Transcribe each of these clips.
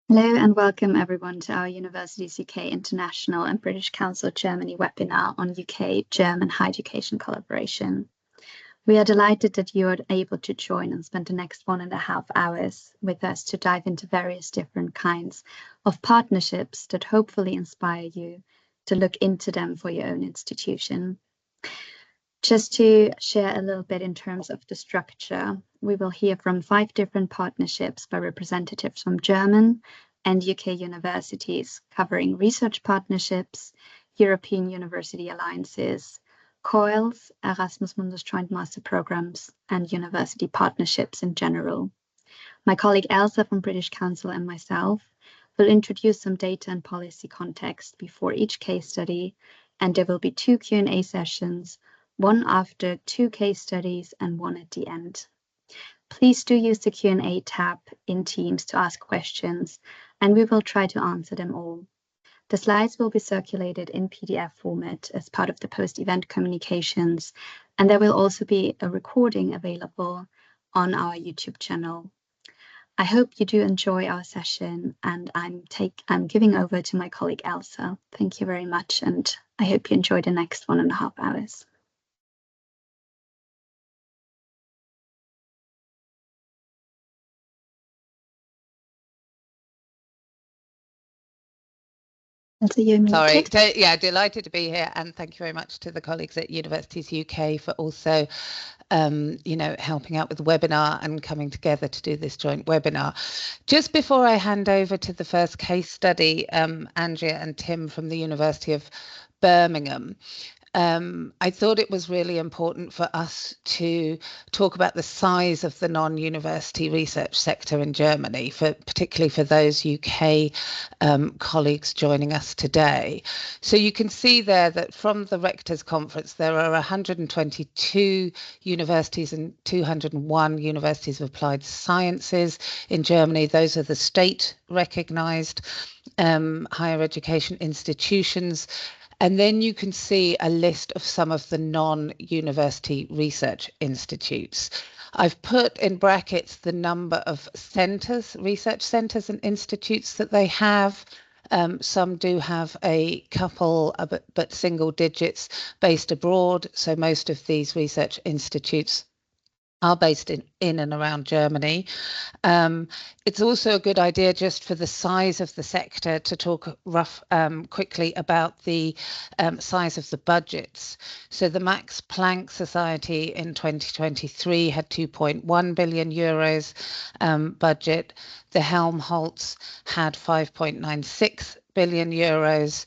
Hello and welcome everyone to our Universities UK International and British Council Germany webinar on UK-German higher education collaboration. We are delighted that you are able to join and spend the next 1.5 hours with us to dive into various different kinds of partnerships that hopefully inspire you to look into them for your own institution. Just to share a little bit in terms of the structure, we will hear from 5 different partnerships by representatives from German and UK universities covering research partnerships, European University Alliances, COILs, Erasmus Mundus Joint Master Programs, and university partnerships in general. My colleague Elsa from British Council and myself will introduce some data and policy context before each case study, and there will be 2 Q&A sessions, one after 2 case studies and one at the end. Please do use the Q&A tab in Teams to ask questions, and we will try to answer them all. The slides will be circulated in PDF format as part of the post-event communications, and there will also be a recording available on our YouTube channel. I hope you do enjoy our session, and I'm giving over to my colleague Elsa. Thank you very much, and I hope you enjoy the next 1.5 hours. Sorry, yeah, delighted to be here, and thank you very much to the colleagues at Universities UK for also helping out with the webinar and coming together to do this joint webinar. Just before I hand over to the first case study, Andrea and Tim from the University of Birmingham, I thought it was really important for us to talk about the size of the non-university research sector in Germany, particularly for those UK colleagues joining us today. So you can see there that from the Rectors' Conference, there are 122 universities and 201 universities of applied sciences in Germany. Those are the state-recognised higher education institutions. And then you can see a list of some of the non-university research institutes. I've put in brackets the number of centres, research centres and institutes that they have. Some do have a couple, but single digits based abroad. So most of these research institutes are based in and around Germany. It's also a good idea, just for the size of the sector, to talk quickly about the size of the budgets. So the Max Planck Society in 2023 had 2.1 billion euros budget. The Helmholtz had 5.96 billion euros.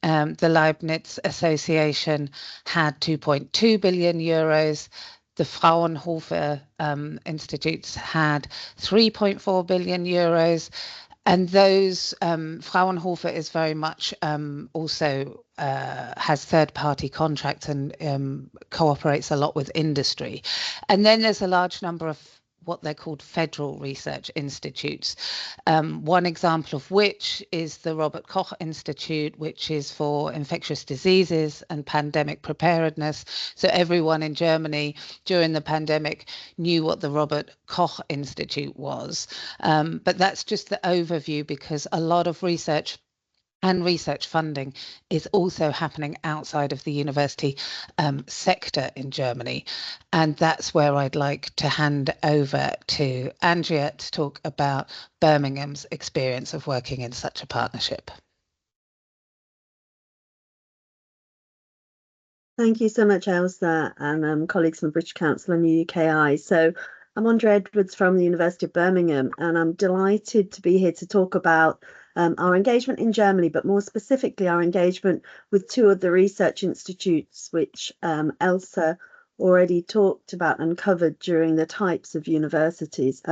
The Leibniz Association had 2.2 billion euros. The Fraunhofer Institutes had 3.4 billion euros. And those, Fraunhofer is very much also has third-party contracts and cooperates a lot with industry. And then there's a large number of what they're called federal research institutes. One example of which is the Robert Koch Institute, which is for infectious diseases and pandemic preparedness. So everyone in Germany during the pandemic knew what the Robert Koch Institute was. But that's just the overview, because a lot of research and research funding is also happening outside of the university sector in Germany. And that's where I'd like to hand over to Andrea to talk about Birmingham's experience of working in such a partnership. Thank you so much, Elsa, and colleagues from the British Council and the UKI. So I'm Andrea Edwards from the University of Birmingham, and I'm delighted to be here to talk about our engagement in Germany, but more specifically our engagement with 2 of the research institutes, which Elsa already talked about and covered during the types of universities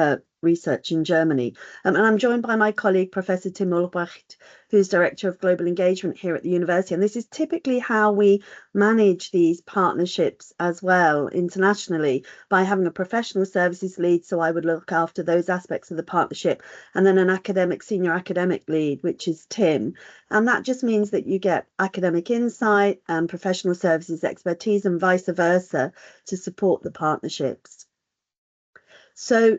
research in Germany. And I'm joined by my colleague, Professor Tim Ulbrecht, who's Director of Global Engagement here at the university. And this is typically how we manage these partnerships as well internationally, by having a professional services lead. So I would look after those aspects of the partnership, and then an senior academic lead, which is Tim. And that just means that you get academic insight and professional services expertise and vice versa to support the partnerships. So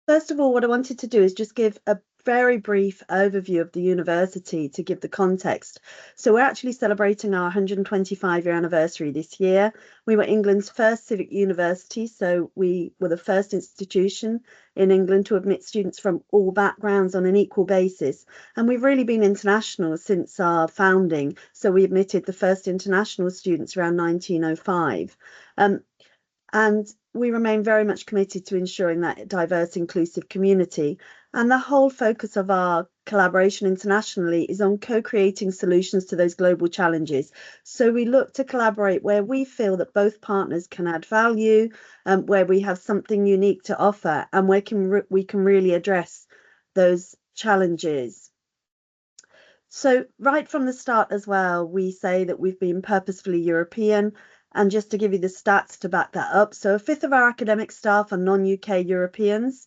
first of all, what I wanted to do is just give a very brief overview of the university to give the context. So we're actually celebrating our 125-year anniversary this year. We were England's first civic university, so we were the first institution in England to admit students from all backgrounds on an equal basis. And we've really been international since our founding. So we admitted the first international students around 1905. And we remain very much committed to ensuring that diverse, inclusive community. And the whole focus of our collaboration internationally is on co-creating solutions to those global challenges. So we look to collaborate where we feel that both partners can add value, where we have something unique to offer, and where we can really address those challenges. So right from the start as well, we say that we've been purposefully European. And just to give you the stats to back that up, so a fifth of our academic staff are non-UK Europeans,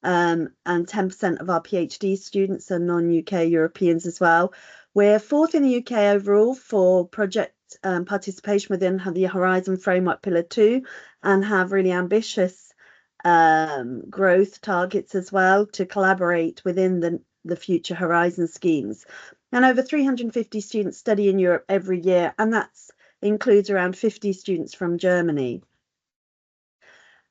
and 10% of our PhD students are non-UK Europeans as well. We're fourth in the UK overall for project participation within the Horizon Framework Pillar 2, and have really ambitious growth targets as well to collaborate within the Future Horizon schemes. And over 350 students study in Europe every year, and that includes around 50 students from Germany.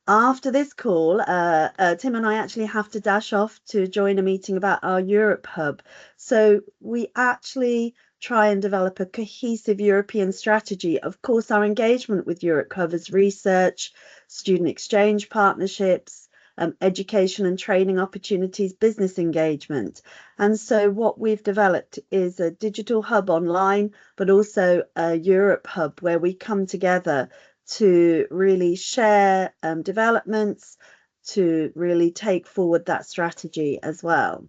After this call, Tim and I actually have to dash off to join a meeting about our Europe hub. So we actually try and develop a cohesive European strategy. Of course, our engagement with Europe covers research, student exchange partnerships, education and training opportunities, business engagement. And so what we've developed is a digital hub online, but also a Europe hub where we come together to really share developments, to really take forward that strategy as well.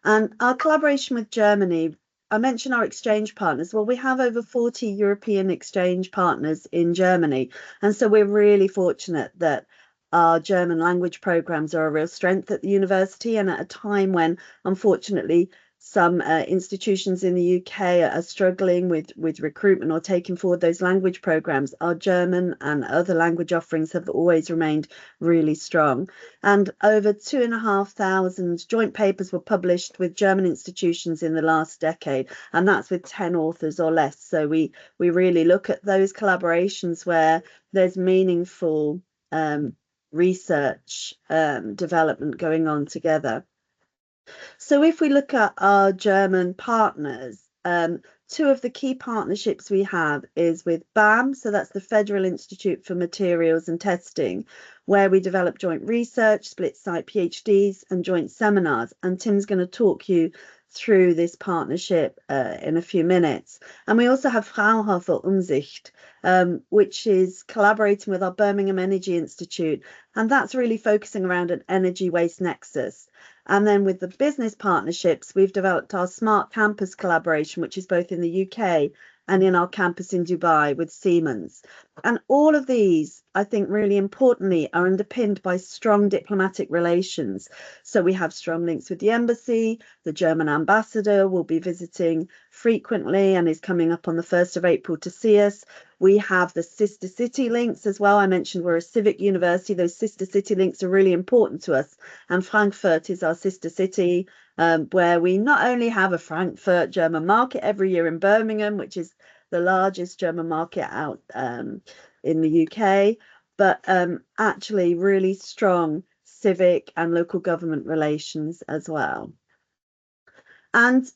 And our collaboration with Germany, I mentioned our exchange partners. Well, we have over 40 European exchange partners in Germany. And so we're really fortunate that our German language programs are a real strength at the university. And at a time when, unfortunately, some institutions in the UK are struggling with recruitment or taking forward those language programs, our German and other language offerings have always remained really strong. And over 2,500 joint papers were published with German institutions in the last decade, and that's with 10 authors or less. So we really look at those collaborations where there's meaningful research development going on together. So if we look at our German partners, two of the key partnerships we have is with BAM, so that's the Federal Institute for Materials and Testing, where we develop joint research, split site PhDs and joint seminars. And Tim's going to talk you through this partnership in a few minutes. And we also have Fraunhofer Umsicht, which is collaborating with our Birmingham Energy Institute, and that's really focusing around an energy waste nexus. And then with the business partnerships, we've developed our Smart Campus collaboration, which is both in the UK and in our campus in Dubai with Siemens. And all of these, I think really importantly, are underpinned by strong diplomatic relations. So we have strong links with the embassy. The German ambassador will be visiting frequently and is coming up on the 1st of April to see us. We have the sister city links as well. I mentioned we're a civic university. Those sister city links are really important to us. And Frankfurt is our sister city, where we not only have a Frankfurt German market every year in Birmingham, which is the largest German market out in the UK, but actually really strong civic and local government relations as well. And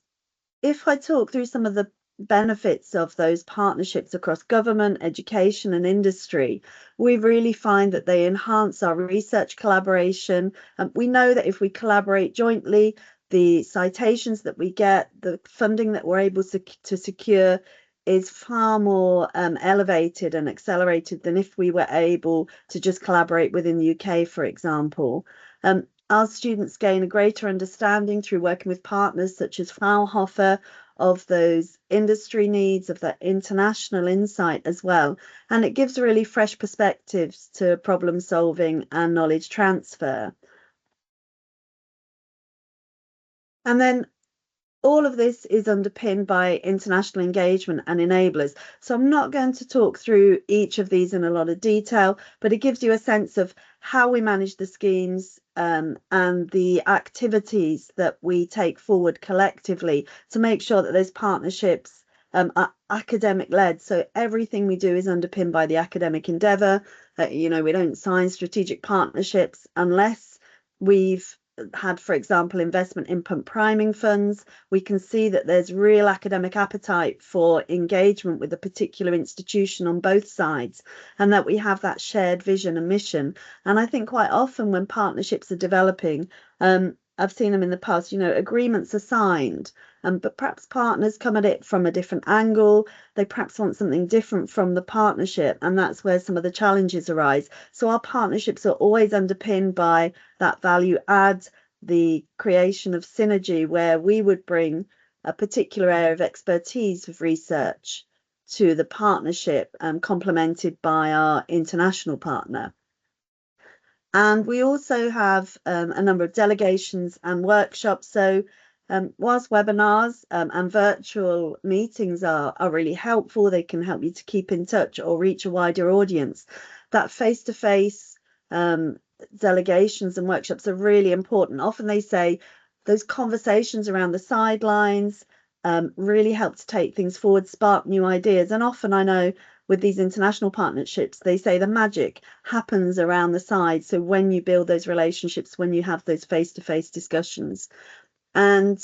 if I talk through some of the benefits of those partnerships across government, education and industry, we really find that they enhance our research collaboration. We know that if we collaborate jointly, the citations that we get, the funding that we're able to secure is far more elevated and accelerated than if we were able to just collaborate within the UK, for example. Our students gain a greater understanding through working with partners such as Fraunhofer of those industry needs, of that international insight as well. And it gives really fresh perspectives to problem solving and knowledge transfer. And then all of this is underpinned by international engagement and enablers. So I'm not going to talk through each of these in a lot of detail, but it gives you a sense of how we manage the schemes and the activities that we take forward collectively to make sure that those partnerships are academic led. So everything we do is underpinned by the academic endeavour. We don't sign strategic partnerships unless we've had, for example, investment in pump priming funds. We can see that there's real academic appetite for engagement with a particular institution on both sides, and that we have that shared vision and mission. And I think quite often when partnerships are developing, I've seen them in the past, agreements are signed, but perhaps partners come at it from a different angle. They perhaps want something different from the partnership, and that's where some of the challenges arise. So our partnerships are always underpinned by that value add, the creation of synergy, where we would bring a particular area of expertise of research to the partnership, complemented by our international partner. And we also have a number of delegations and workshops. So whilst webinars and virtual meetings are really helpful, they can help you to keep in touch or reach a wider audience. That face-to-face delegations and workshops are really important. Often they say those conversations around the sidelines really help to take things forward, spark new ideas. And often I know with these international partnerships, they say the magic happens around the side. So when you build those relationships, when you have those face-to-face discussions. And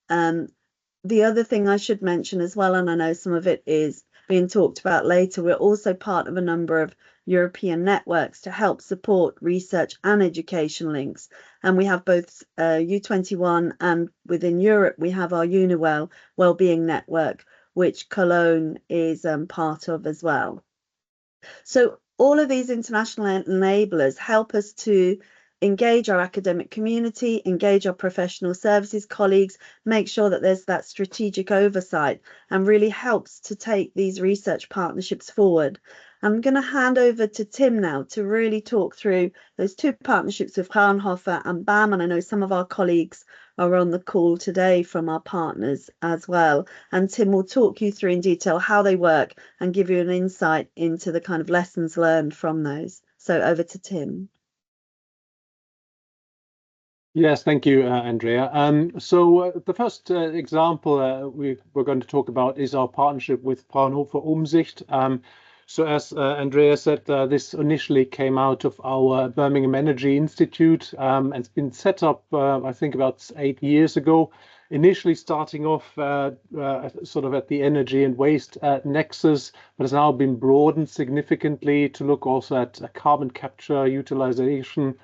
the other thing I should mention as well, and I know some of it is being talked about later, we're also part of a number of European networks to help support research and education links. And we have both U21 and within Europe, we have our Uniwell Wellbeing Network, which Cologne is part of as well. So all of these international enablers help us to engage our academic community, engage our professional services colleagues, make sure that there's that strategic oversight, and really helps to take these research partnerships forward. I'm going to hand over to Tim now to really talk through those two partnerships with Fraunhofer and BAM, and I know some of our colleagues are on the call today from our partners as well. And Tim will talk you through in detail how they work and give you an insight into the kind of lessons learned from those. So over to Tim. Yes, thank you, Andrea. So the first example we're going to talk about is our partnership with Fraunhofer Umsicht. So as Andrea said, this initially came out of our Birmingham Energy Institute and it's been set up, I think, about 8 years ago. Initially starting off sort of at the energy and waste nexus, but has now been broadened significantly to look also at carbon capture, utilization,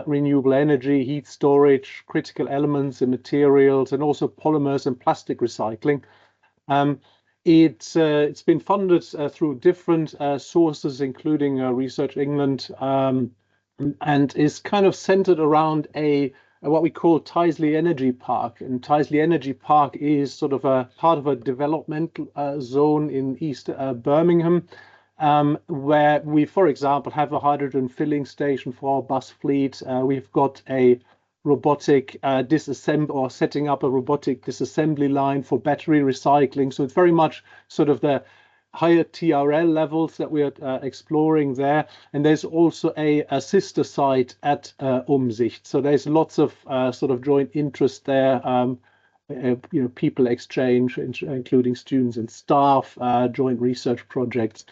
renewable energy, heat storage, critical elements and materials, and also polymers and plastic recycling. It's been funded through different sources, including Research England, and is kind of centered around what we call Tyseley Energy Park. And Tyseley Energy Park is sort of a part of a developmental zone in East Birmingham, where we, for example, have a hydrogen filling station for our bus fleet. We've got a robotic setting up a robotic disassembly line for battery recycling. So it's very much sort of the higher TRL levels that we are exploring there. And there's also a sister site at Umsicht. So there's lots of sort of joint interest there. People exchange, including students and staff, joint research projects,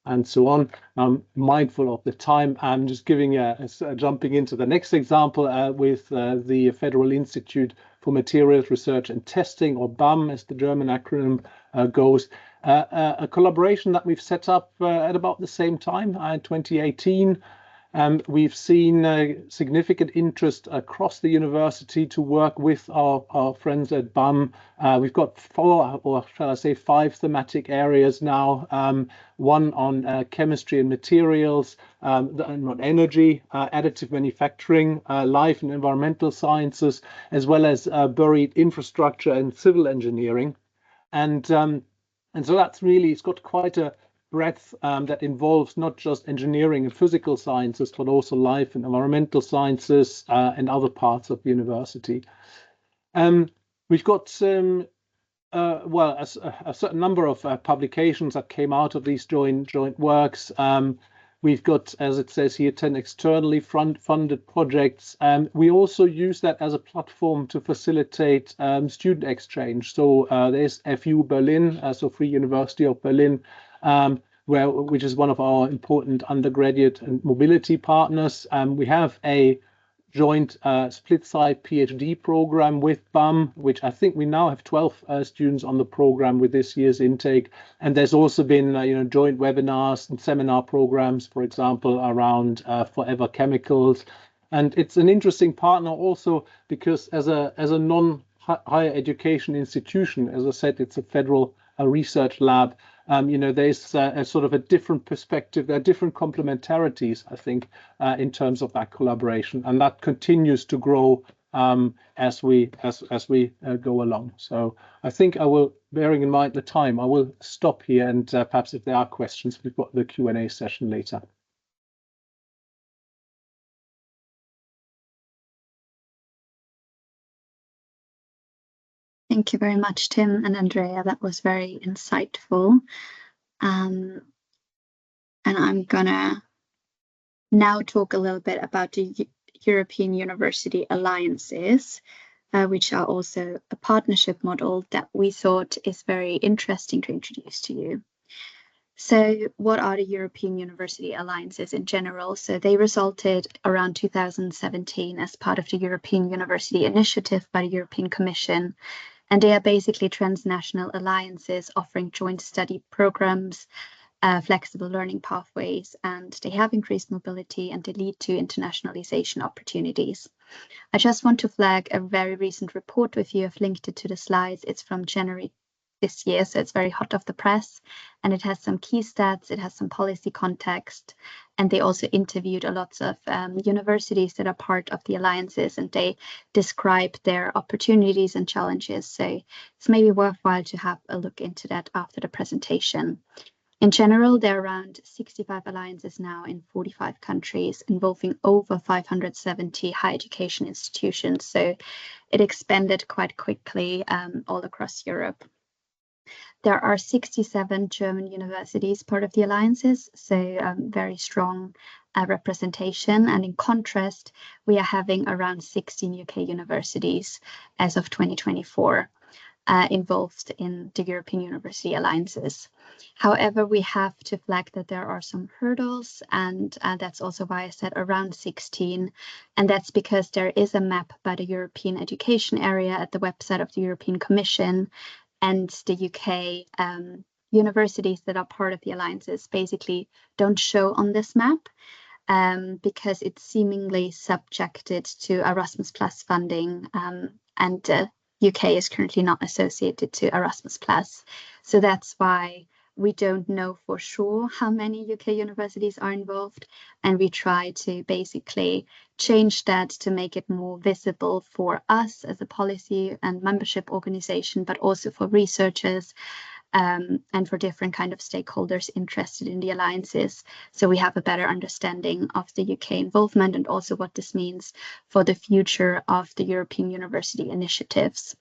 and so on. I'm mindful of the time. I'm just jumping into the next example with the Federal Institute for Materials Research and Testing, or BAM, as the German acronym goes. A collaboration that we've set up at about the same time, 2018. We've seen significant interest across the university to work with our friends at BAM. We've got 4, or shall I say 5 thematic areas now. One on chemistry and materials, on energy, additive manufacturing, life and environmental sciences, as well as buried infrastructure and civil engineering. And so that's really, it's got quite a breadth that involves not just engineering and physical sciences, but also life and environmental sciences and other parts of the university. we've got some, well, a certain number of publications that came out of these joint works. We've got, as it says here, 10 externally funded projects. We also use that as a platform to facilitate student exchange. So there's FU Berlin, so Free University of Berlin, which is one of our important undergraduate and mobility partners. We have a joint split-side PhD program with BAM, which I think we now have 12 students on the program with this year's intake. And there's also been joint webinars and seminar programs, for example, around forever chemicals. And it's an interesting partner also because as a non-higher education institution, as I said, it's a federal research lab. There's a sort of a different perspective. There are different complementarities, I think, in terms of that collaboration, and that continues to grow as we go along. So I think I will, bearing in mind the time, I will stop here, and perhaps if there are questions, we've got the Q&A session later. Thank you very much, Tim and Andrea. That was very insightful. And I'm gonna now talk a little bit about the European University Alliances, which are also a partnership model that we thought is very interesting to introduce to you. So what are the European University Alliances in general? So they resulted around 2017 as part of the European University Initiative by the European Commission. And they are basically transnational alliances offering joint study programs, flexible learning pathways, and they have increased mobility and they lead to internationalization opportunities. I just want to flag a very recent report with you. I've linked it to the slides. It's from January this year, so it's very hot off the press, and it has some key stats, it has some policy context, and they also interviewed a lot of universities that are part of the alliances, and they describe their opportunities and challenges. So it's maybe worthwhile to have a look into that after the presentation. In general, there are around 65 alliances now in 45 countries, involving over 570 higher education institutions. So it expanded quite quickly all across Europe. There are 67 German universities part of the alliances, so very strong representation. And in contrast, we are having around 16 UK universities as of 2024 involved in the European University Alliances. However, we have to flag that there are some hurdles, and that's also why I said around 16. And that's because there is a map by the European Education Area at the website of the European Commission, and the UK universities that are part of the alliances basically don't show on this map because it's seemingly subjected to Erasmus Plus funding, and UK is currently not associated to Erasmus Plus. So that's why we don't know for sure how many UK universities are involved, and we try to basically change that to make it more visible for us as a policy and membership organization, but also for researchers and for different kind of stakeholders interested in the alliances. So we have a better understanding of the UK involvement and also what this means for the future of the European University initiatives.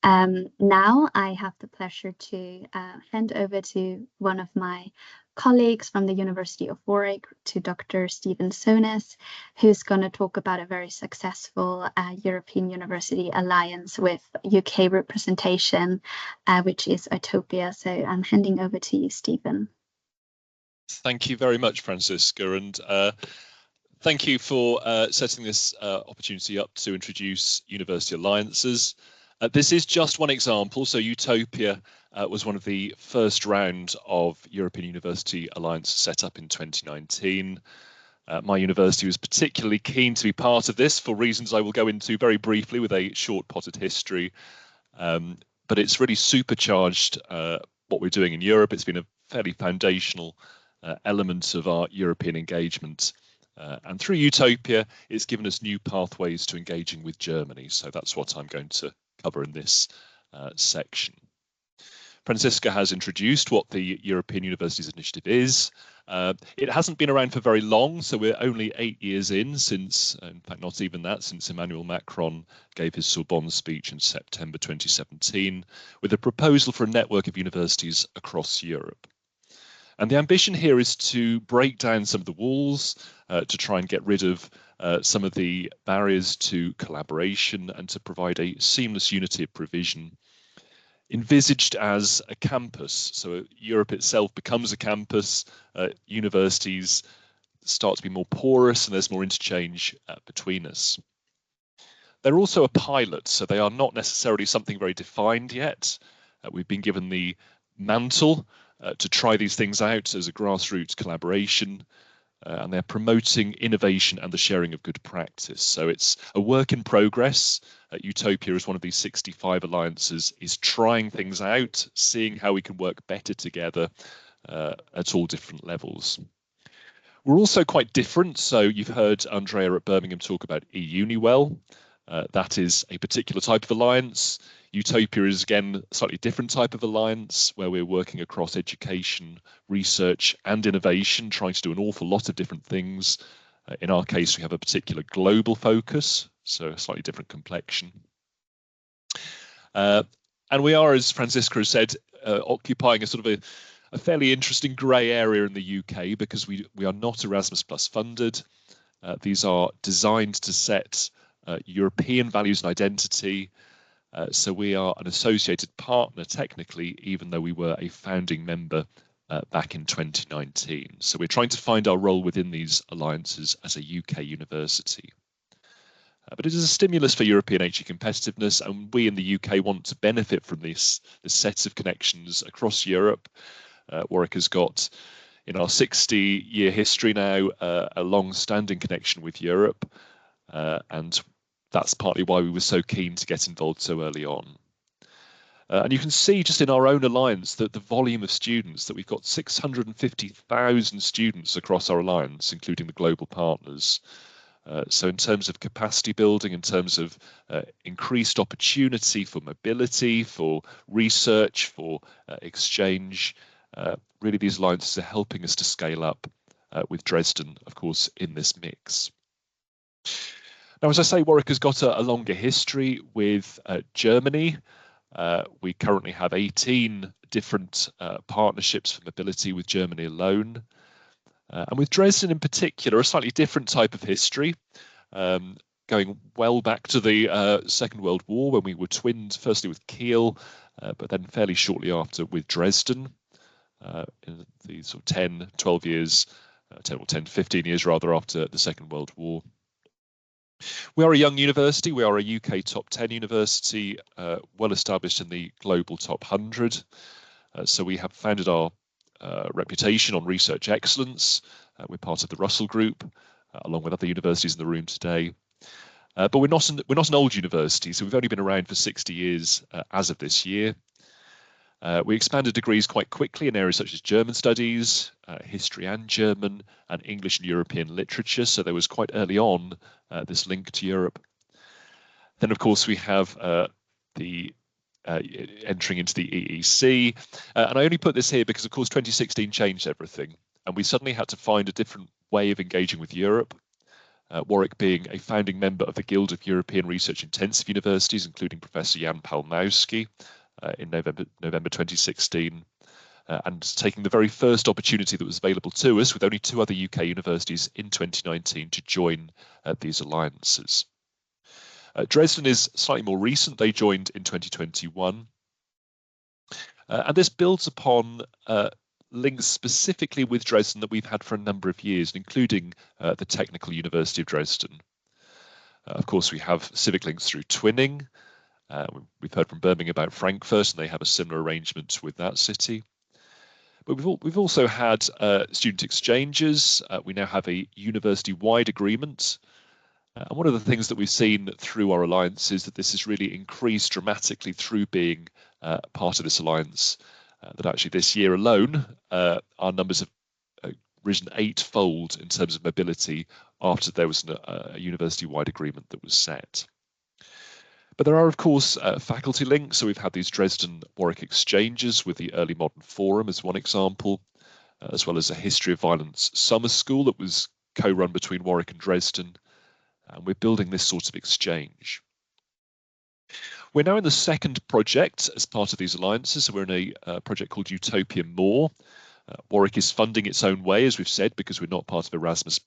Now I have the pleasure to hand over to one of my colleagues from the University of Warwick, to Dr. Stephen Sones, who's going to talk about a very successful European University Alliance with UK representation, which is Utopia. So I'm handing over to you, Stephen. Thank you very much, Franziska, and thank you for setting this opportunity up to introduce University Alliances. This is just one example. So Utopia was one of the first round of European University Alliance set up in 2019. My university was particularly keen to be part of this for reasons I will go into very briefly with a short potted history. But it's really supercharged what we're doing in Europe. It's been a fairly foundational element of our European engagement. And through Utopia, it's given us new pathways to engaging with Germany. So that's what I'm going to cover in this section. Franziska has introduced what the European Universities Initiative is. It hasn't been around for very long, so we're only 8 years in since, in fact, not even that, since Emmanuel Macron gave his Sorbonne speech in September 2017, with a proposal for a network of universities across Europe. And the ambition here is to break down some of the walls, to try and get rid of some of the barriers to collaboration and to provide a seamless unity of provision envisaged as a campus. So Europe itself becomes a campus, universities start to be more porous and there's more interchange between us. They're also a pilot, so they are not necessarily something very defined yet. We've been given the mantle to try these things out as a grassroots collaboration, and they're promoting innovation and the sharing of good practice. So it's a work in progress. Utopia, as one of these 65 alliances, is trying things out, seeing how we can work better together at all different levels. We're also quite different. So you've heard Andrea at Birmingham talk about eUniWell. That is a particular type of alliance. Utopia is, again, a slightly different type of alliance where we're working across education, research and innovation, trying to do an awful lot of different things. In our case, we have a particular global focus, so a slightly different complexion. And we are, as Francisca has said, occupying a sort of a fairly interesting grey area in the UK because we are not Erasmus Plus funded. These are designed to set European values and identity. So we are an associated partner technically, even though we were a founding member back in 2019. So we're trying to find our role within these alliances as a UK university. But it is a stimulus for European HE competitiveness, and we in the UK want to benefit from this set of connections across Europe. Warwick has got, in our 60-year history now, a long-standing connection with Europe, and that's partly why we were so keen to get involved so early on. And you can see just in our own alliance that the volume of students, that we've got 650,000 students across our alliance, including the global partners. So in terms of capacity building, in terms of increased opportunity for mobility, for research, for exchange, really these alliances are helping us to scale up with Dresden, of course, in this mix. Now, as I say, Warwick has got a longer history with Germany. We currently have 18 different partnerships for mobility with Germany alone. And with Dresden in particular, a slightly different type of history, going well back to the Second World War when we were twinned, firstly with Kiel, but then fairly shortly after with Dresden, in the sort of 10, 12 years, 10 or 10, 15 years rather after the Second World War. We are a young university. We are a UK top 10 university, well established in the global top 100. So we have founded our reputation on research excellence. We're part of the Russell Group, along with other universities in the room today. But we're not an old university, so we've only been around for 60 years as of this year. We expanded degrees quite quickly in areas such as German studies, history and German, and English and European literature. So there was quite early on this link to Europe. Then, of course, we have the entering into the EEC. And I only put this here because, of course, 2016 changed everything. And we suddenly had to find a different way of engaging with Europe. Warwick being a founding member of the Guild of European Research Intensive Universities, including Professor Jan Palmowski in November 2016, and taking the very first opportunity that was available to us with only 2 other UK universities in 2019 to join these alliances. Dresden is slightly more recent. They joined in 2021. And this builds upon links specifically with Dresden that we've had for a number of years, including the Technical University of Dresden. Of course, we have civic links through twinning. We've heard from Birmingham about Frankfurt, and they have a similar arrangement with that city. But we've also had student exchanges. We now have a university-wide agreement. And one of the things that we've seen through our alliance is that this has really increased dramatically through being part of this alliance, that actually this year alone, our numbers have risen 8-fold in terms of mobility after there was a university-wide agreement that was set. But there are, of course, faculty links. So we've had these Dresden Warwick exchanges with the Early Modern Forum as one example. as well as a history of violence summer school that was co-run between Warwick and Dresden. And we're building this sort of exchange. We're now in the second project as part of these alliances. So we're in a project called Utopia More. Warwick is funding its own way, as we've said, because we're not part of Erasmus+.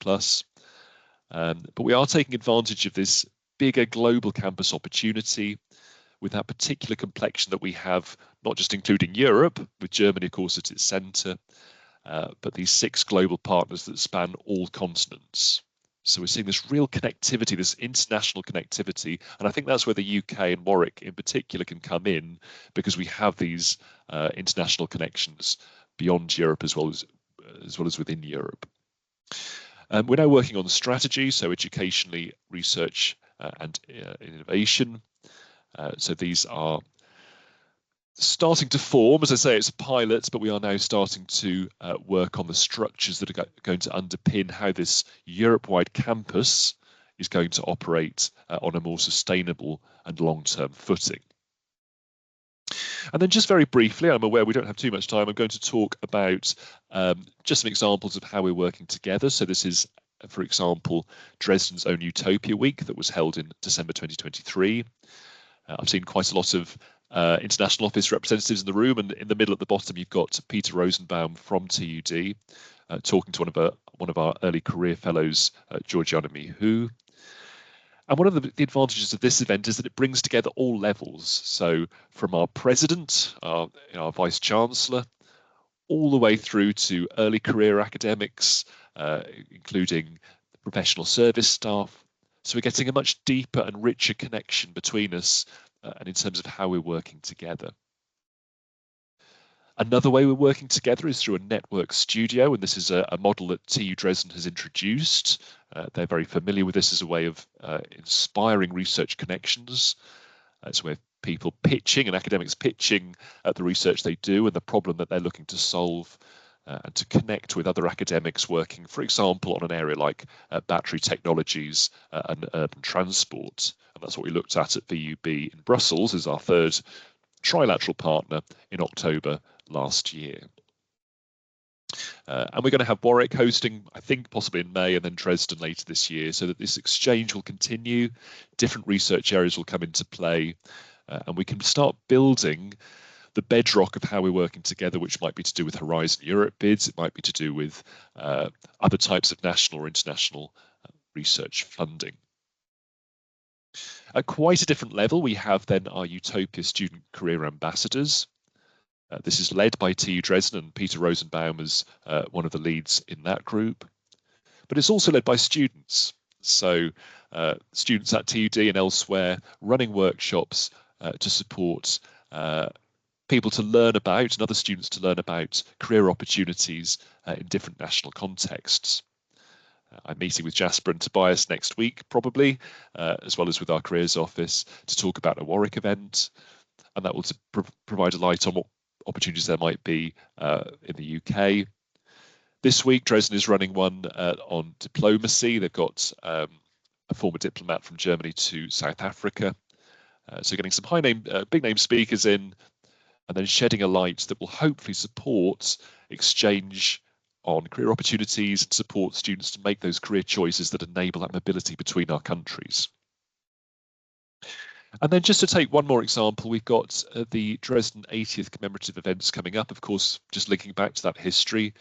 But we are taking advantage of this bigger global campus opportunity with that particular complexion that we have, not just including Europe, with Germany, of course, at its centre, but these 6 global partners that span all continents. So we're seeing this real connectivity, this international connectivity, and I think that's where the UK and Warwick in particular can come in, because we have these international connections beyond Europe as well as within Europe. We're now working on strategy, so educationally, research and innovation. So these are starting to form. As I say, it's a pilot, but we are now starting to work on the structures that are going to underpin how this Europe-wide campus is going to operate on a more sustainable and long-term footing. And then just very briefly, I'm aware we don't have too much time, I'm going to talk about just some examples of how we're working together. So this is, for example, Dresden's own Utopia Week that was held in December 2023. I've seen quite a lot of international office representatives in the room, and in the middle at the bottom you've got Peter Rosenbaum from TUD talking to one of our early career fellows, Georgiana Mihu. And one of the advantages of this event is that it brings together all levels. So from our president, our vice chancellor, all the way through to early career academics, including professional service staff. So we're getting a much deeper and richer connection between us and in terms of how we're working together. Another way we're working together is through a network studio, and this is a model that TU Dresden has introduced. They're very familiar with this as a way of inspiring research connections. It's where people pitching and academics pitching at the research they do and the problem that they're looking to solve, and to connect with other academics working, for example, on an area like battery technologies and urban transport. And that's what we looked at VUB in Brussels as our third trilateral partner in October last year. And we're going to have Warwick hosting, I think, possibly in May, and then Dresden later this year, so that this exchange will continue. Different research areas will come into play, and we can start building the bedrock of how we're working together, which might be to do with Horizon Europe bids, it might be to do with other types of national or international research funding. At quite a different level, we have then our Utopia Student Career Ambassadors. This is led by TU Dresden, and Peter Rosenbaum is one of the leads in that group. But it's also led by students. So students at TUD and elsewhere running workshops to support people to learn about, and other students to learn about career opportunities in different national contexts. I'm meeting with Jasper and Tobias next week, probably, as well as with our careers office, to talk about a Warwick event, and that will provide a light on what opportunities there might be in the UK. This week, Dresden is running one on diplomacy. They've got a former diplomat from Germany to South Africa. So getting some big name speakers in, and then shedding a light that will hopefully support exchange on career opportunities and support students to make those career choices that enable that mobility between our countries. And then just to take one more example, we've got the Dresden 80th commemorative events coming up, of course, just linking back to that history.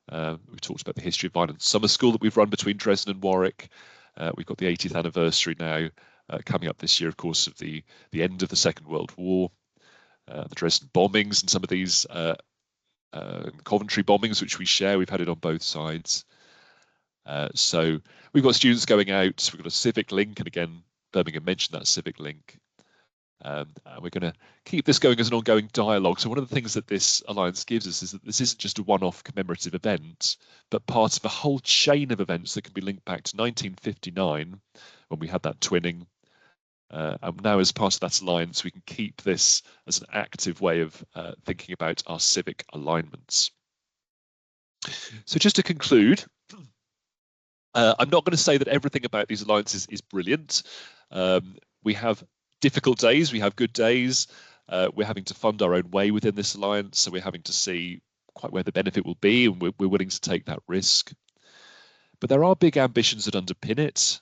We talked about the history of violence summer school that we've run between Dresden and Warwick. We've got the 80th anniversary now coming up this year, of course, of the end of the Second World War, the Dresden bombings and some of these Coventry bombings, which we share. We've had it on both sides. So we've got students going out. We've got a civic link, and again, Birmingham mentioned that civic link. And we're going to keep this going as an ongoing dialogue. So one of the things that this alliance gives us is that this isn't just a one-off commemorative event, but part of a whole chain of events that can be linked back to 1959, when we had that twinning. And now, as part of that alliance, we can keep this as an active way of thinking about our civic alignments. So just to conclude, I'm not going to say that everything about these alliances is brilliant. We have difficult days, we have good days. We're having to fund our own way within this alliance, so we're having to see quite where the benefit will be, and we're willing to take that risk. But there are big ambitions that underpin it,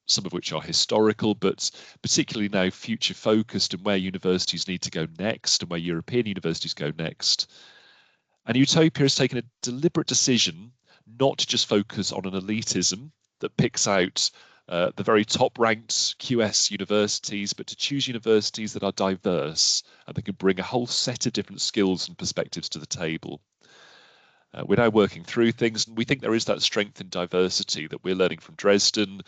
some of which are historical, but particularly now future focused, and where universities need to go next and where European universities go next. And Utopia has taken a deliberate decision not to just focus on an elitism that picks out the very top-ranked QS universities, but to choose universities that are diverse and that can bring a whole set of different skills and perspectives to the table. We're now working through things, and we think there is that strength in diversity that we're learning from Dresden.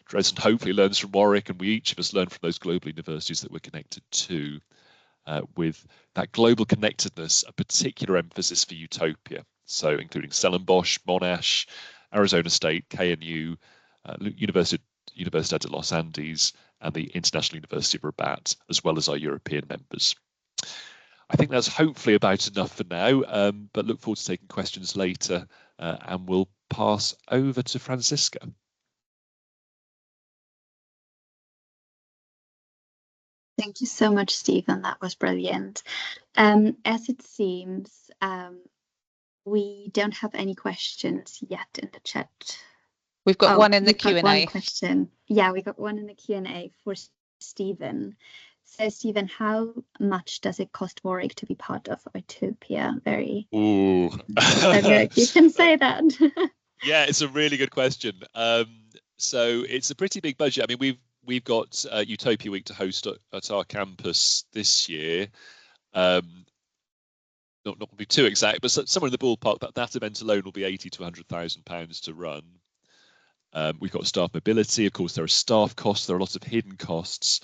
Dresden hopefully learns from Warwick, and we each of us learn from those global universities that we're connected to. With that global connectedness, a particular emphasis for Utopia. So including Stellenbosch, Monash, Arizona State, KNU, Universidad de los Andes, and the International University of Rabat, as well as our European members. I think that's hopefully about enough for now, but look forward to taking questions later, and we'll pass over to Franziska. Thank you so much, Stephen. That was brilliant. As it seems, we don't have any questions yet in the chat. We've got one in the Q&A. One question. Yeah, we got one in the Q&A for Stephen. So, Stephen, how much does it cost Warwick to be part of Utopia? Very. Ooh. You can say that. Yeah, it's a really good question. So it's a pretty big budget. I mean, we've got Utopia Week to host at our campus this year. Not to be too exact, but somewhere in the ballpark, that event alone will be £80,000 to £100,000 to run. We've got staff mobility. Of course, there are staff costs. There are lots of hidden costs.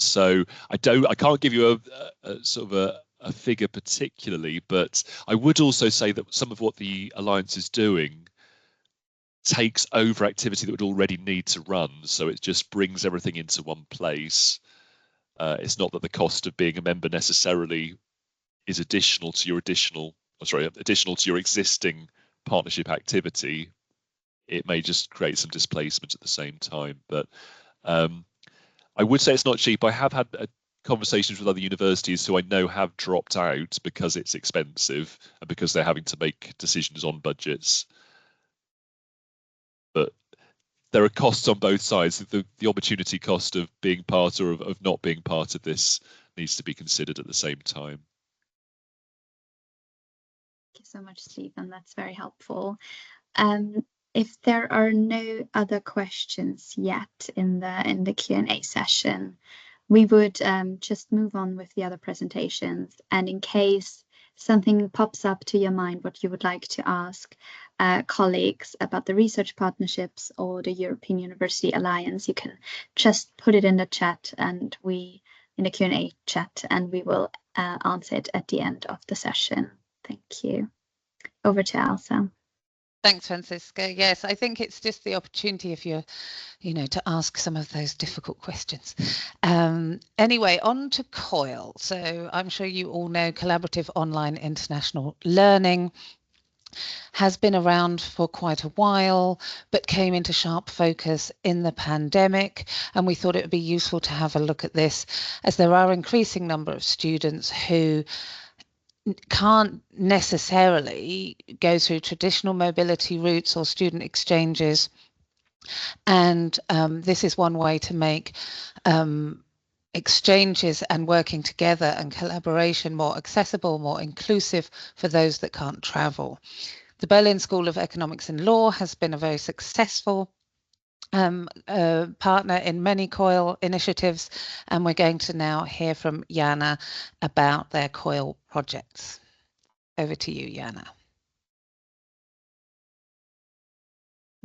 So I can't give you a sort of a figure particularly, but I would also say that some of what the Alliance is doing takes over activity that would already need to run, so it just brings everything into one place. It's not that the cost of being a member necessarily is additional to your existing partnership activity. It may just create some displacement at the same time, but I would say it's not cheap. I have had conversations with other universities who I know have dropped out because it's expensive and because they're having to make decisions on budgets. But there are costs on both sides. The opportunity cost of being part or of not being part of this needs to be considered at the same time. Thank you so much, Stephen. That's very helpful. If there are no other questions yet in the Q&A session, we would just move on with the other presentations. And in case something pops up to your mind, what you would like to ask colleagues about the research partnerships or the European University Alliance, you can just put it in the chat, and in the Q&A chat, and we will answer it at the end of the session. Thank you. Over to Elsa. Thanks, Franziska. Yes, I think it's just the opportunity if you're, to ask some of those difficult questions. Anyway, on to COIL. So I'm sure you all know Collaborative Online International Learning has been around for quite a while, but came into sharp focus in the pandemic. And we thought it would be useful to have a look at this, as there are an increasing number of students who can't necessarily go through traditional mobility routes or student exchanges. And this is one way to make exchanges and working together and collaboration more accessible, more inclusive for those that can't travel. The Berlin School of Economics and Law has been a very successful partner in many COIL initiatives, and we're going to now hear from Jana about their COIL projects. Over to you, Jana.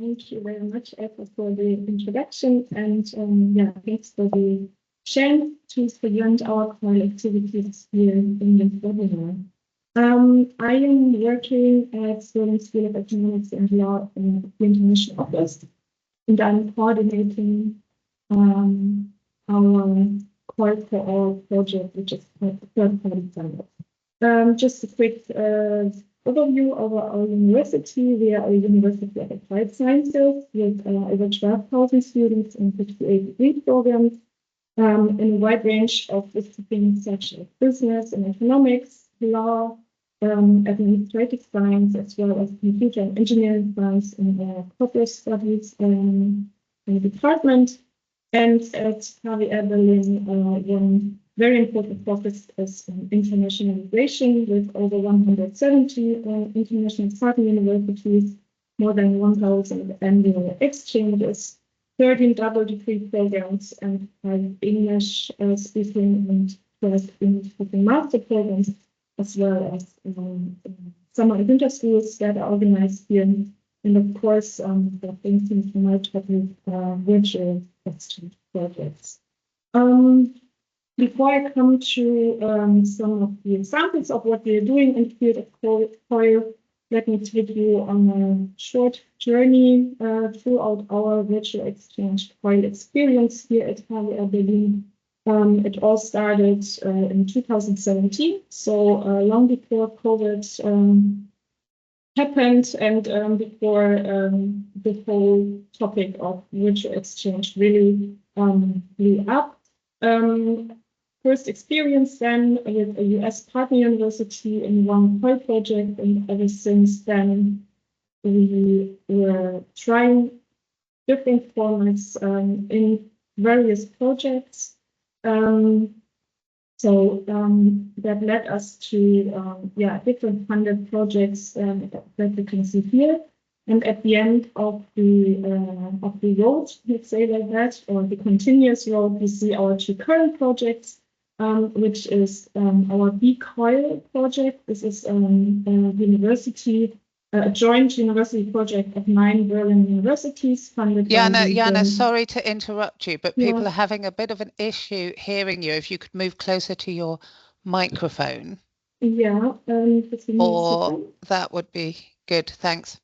Thank you very much, Eva, for the introduction, and thanks for the sharing tools for you and our COIL activities here in this webinar. I am working at Berlin School of Economics and Law in the International Office, and I'm coordinating our COIL for All project, which is called the third-party standards. Just a quick overview of our university. We are a university of applied sciences with over 12,000 students in 58 degree programs in a wide range of disciplines such as business and economics, law, administrative science as well as computer and engineering science in the corporate studies department. And at KWR Berlin, one very important focus is internationalization with over 170 international partner universities, more than 1,000 annual exchanges, 13 double degree programs, and 5 English speaking and 12 English speaking master programs, as well as summer and winter schools that are organized here. And of course, for instance, my topic, virtual exchange projects. Before I come to some of the examples of what we are doing in the field of COIL, let me take you on a short journey throughout our virtual exchange COIL experience here at KWR Berlin. It all started in 2017, so long before COVID happened and before the whole topic of virtual exchange really blew up. First experience then with a US partner university in one COIL project, and ever since then we were trying different formats in various projects. That led us to different funded projects that you can see here. And at the end of the road, let's say like that, or the continuous road, we see our 2 current projects, which is our BCOIL project. This is a joint university project of 9 Berlin universities funded by Jana, sorry to interrupt you, but people are having a bit of an issue hearing you. If you could move closer to your microphone. Yeah. Or that would be good. Thanks.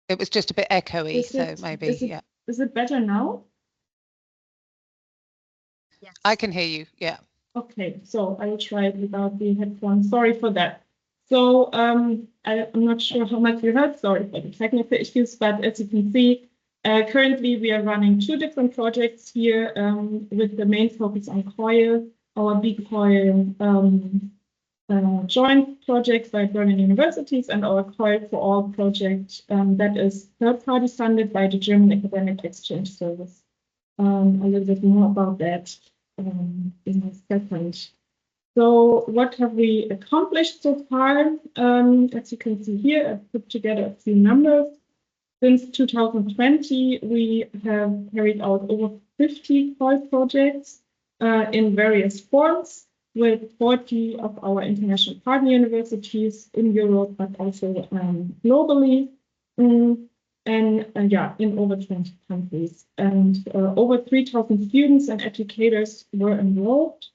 It was just a bit echoey, so maybe, yeah. Is it better now? Yes. I can hear you, yeah. Okay, so I will try it without the headphones. Sorry for that. So I'm not sure how much you heard. Sorry for the technical issues, but as you can see, currently we are running 2 different projects here with the main focus on COIL, our BCOIL joint project by Berlin universities, and our COIL for All project that is third-party funded by the German Academic Exchange Service. A little bit more about that in a second. So what have we accomplished so far? As you can see here, I've put together a few numbers. Since 2020, we have carried out over 50 COIL projects in various forms, with 40 of our international partner universities in Europe, but also globally, in over 20 countries. And over 3,000 students and educators were involved.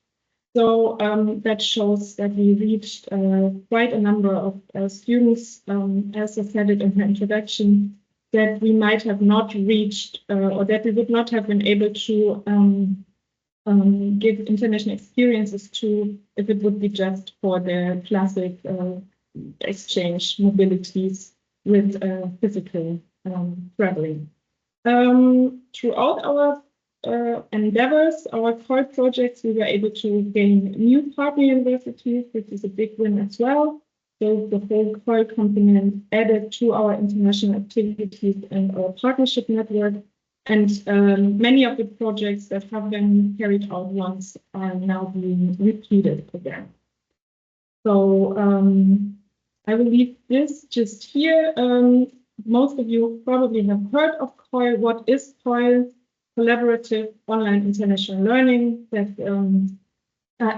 So that shows that we reached quite a number of students, as I said it in my introduction, that we might have not reached or that we would not have been able to give international experiences to if it would be just for the classic exchange mobilities with physical traveling. Throughout our endeavors, our COIL projects, we were able to gain new partner universities, which is a big win as well. So the whole COIL component added to our international activities and our partnership network. And many of the projects that have been carried out once are now being repeated again. So I will leave this just here. Most of you probably have heard of COIL. What is COIL? Collaborative online international learning that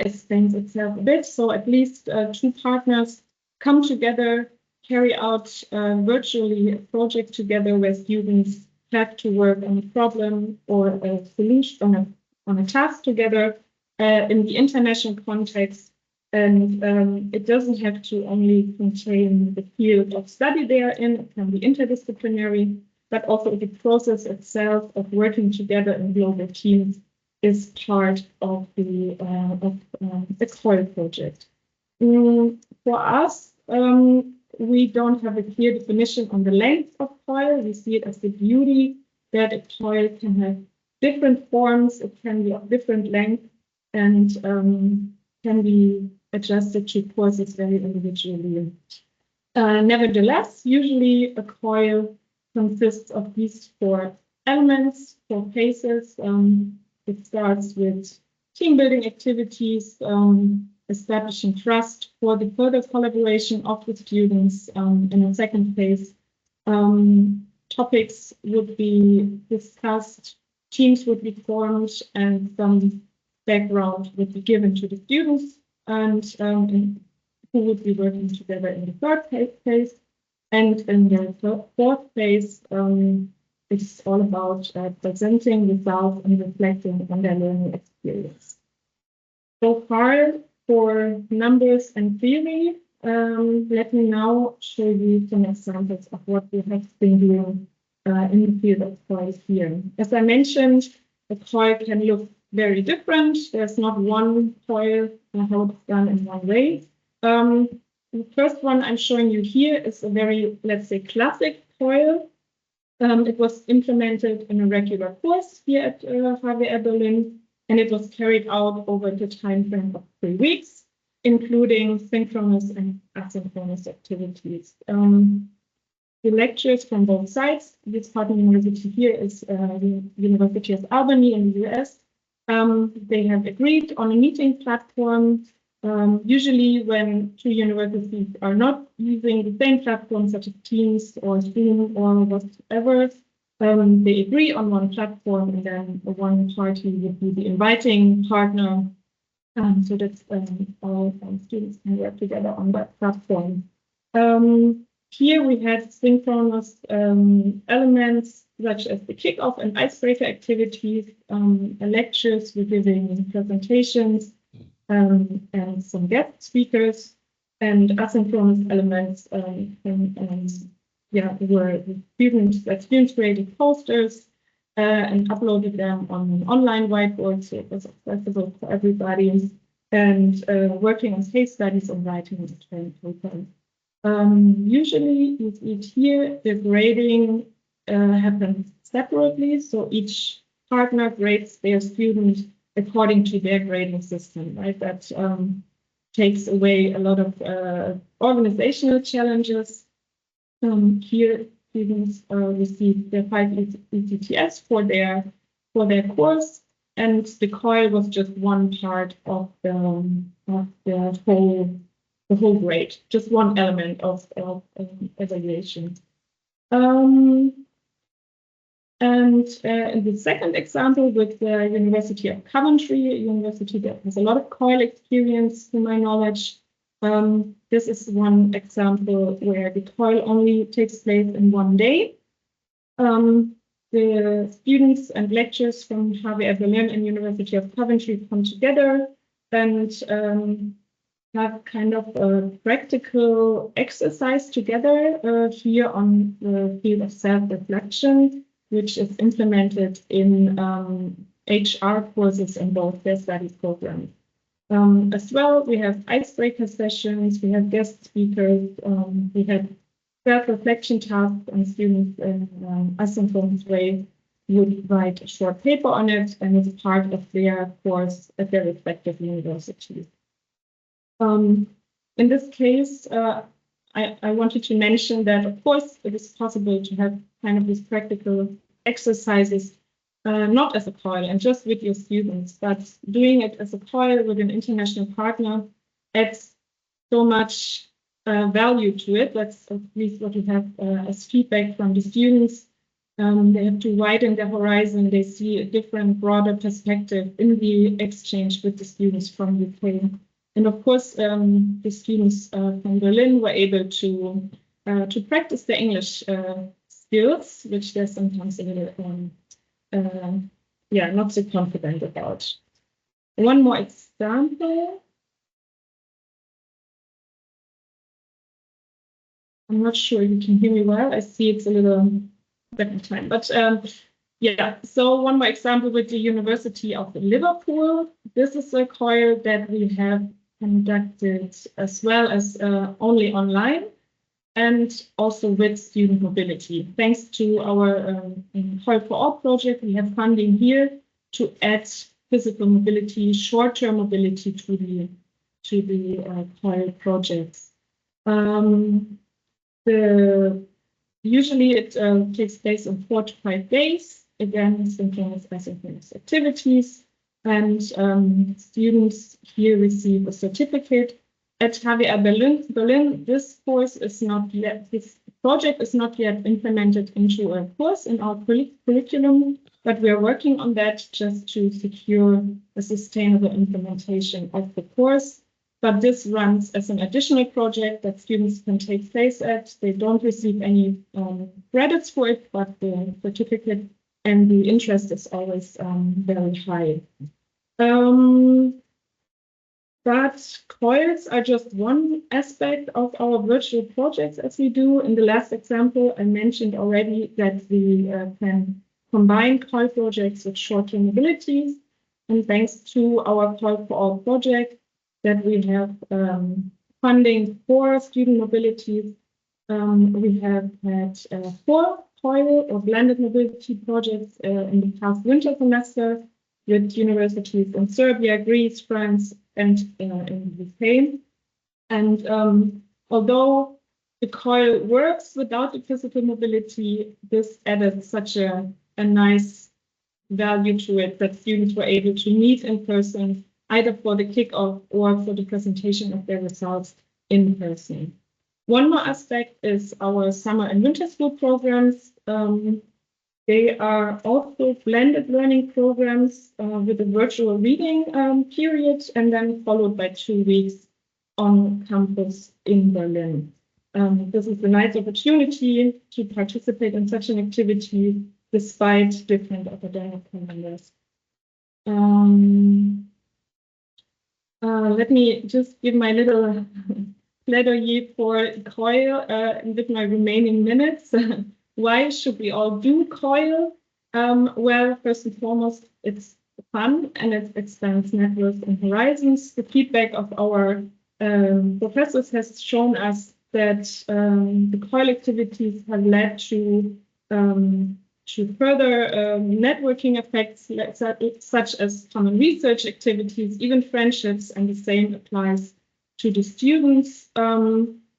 explains itself a bit. So at least 2 partners come together, carry out virtually a project together where students have to work on a problem or a solution on a task together in the international context. And it doesn't have to only contain the field of study they are in. It can be interdisciplinary, but also the process itself of working together in global teams is part of the COIL project. For us, we don't have a clear definition on the length of COIL. We see it as the beauty that a coil can have different forms, it can be of different length, and can be adjusted to courses very individually. Nevertheless, usually a coil consists of these 4 elements, 4 phases. It starts with team building activities, establishing trust for the further collaboration of the students. In the second phase, topics would be discussed, teams would be formed, and some background would be given to the students, and who would be working together in the third phase. And in the fourth phase, it's all about presenting results and reflecting on their learning experience. So far for numbers and theory, let me now show you some examples of what we have been doing in the field of coils here. As I mentioned, a coil can look very different. There's not one coil how it's done in one way. The first one I'm showing you here is a very, let's say, classic coil. It was implemented in a regular course here at HWR Berlin, and it was carried out over the time frame of 3 weeks, including synchronous and asynchronous activities. The lectures from both sides, this partner university here is the University of Albany in the US. They have agreed on a meeting platform. Usually when 2 universities are not using the same platform, such as Teams or Zoom or whatever, they agree on one platform, and then one party would be the inviting partner, so that all students can work together on that platform. Here we had synchronous elements such as the kickoff and icebreaker activities, lectures, we're giving presentations, and some guest speakers, and asynchronous elements were students created posters and uploaded them on an online whiteboard, so it was accessible for everybody, and working on case studies and writing the training paper. Usually you see it here, the grading happens separately, so each partner grades their student according to their grading system, right? That takes away a lot of organizational challenges. Here, students receive their 5 ECTS for their course, and the coil was just one part of the whole grade, just one element of evaluation. And in the second example with the University of Coventry, a university that has a lot of coil experience, to my knowledge, this is one example where the coil only takes place in 1 day. The students and lecturers from HWR Berlin and University of Coventry come together and have kind of a practical exercise together here on the field of self-reflection, which is implemented in HR courses in both their study programs. As well, we have icebreaker sessions, we have guest speakers, we have self-reflection tasks, and students in asynchronous way would write a short paper on it, and it's part of their course at their respective universities. In this case, I wanted to mention that, of course, it is possible to have kind of these practical exercises, not as a coil and just with your students, but doing it as a coil with an international partner adds so much value to it. That's at least what we have as feedback from the students. They have to widen their horizon. They see a different, broader perspective in the exchange with the students from UK. And of course, the students from Berlin were able to practice their English skills, which they're sometimes a little, not so confident about. One more example. I'm not sure you can hear me well. I see it's a little second time, but yeah. So one more example with the University of Liverpool. This is a coil that we have conducted as well as only online. and also with student mobility. Thanks to our COIL for All project, we have funding here to add physical mobility, short-term mobility to the COIL projects. Usually it takes place in 4 to 5 days. Again, synchronous asynchronous activities, and students here receive a certificate. At HWR Berlin, this course is not yet, this project is not yet implemented into a course in our curriculum, but we are working on that just to secure a sustainable implementation of the course. But this runs as an additional project that students can take place at. They don't receive any credits for it, but the certificate and the interest is always very high. But COILs are just one aspect of our virtual projects as we do. In the last example, I mentioned already that we can combine COIL projects with short-term mobilities. And thanks to our COIL for All project, that we have funding for student mobilities. We have had 4 COIL or blended mobility projects in the past winter semester with universities in Serbia, Greece, France, and in the UK. And although the COIL works without the physical mobility, this added such a nice value to it that students were able to meet in person, either for the kickoff or for the presentation of their results in person. One more aspect is our summer and winter school programs. They are also blended learning programs with a virtual reading period and then followed by 2 weeks on campus in Berlin. This is a nice opportunity to participate in such an activity despite different academic calendars. Let me just give my little plaidoyer for COIL with my remaining minutes. Why should we all do COIL? Well, first and foremost, it's fun and it expands networks and horizons. The feedback of our professors has shown us that the COIL activities have led to further networking effects such as common research activities, even friendships, and the same applies to the students.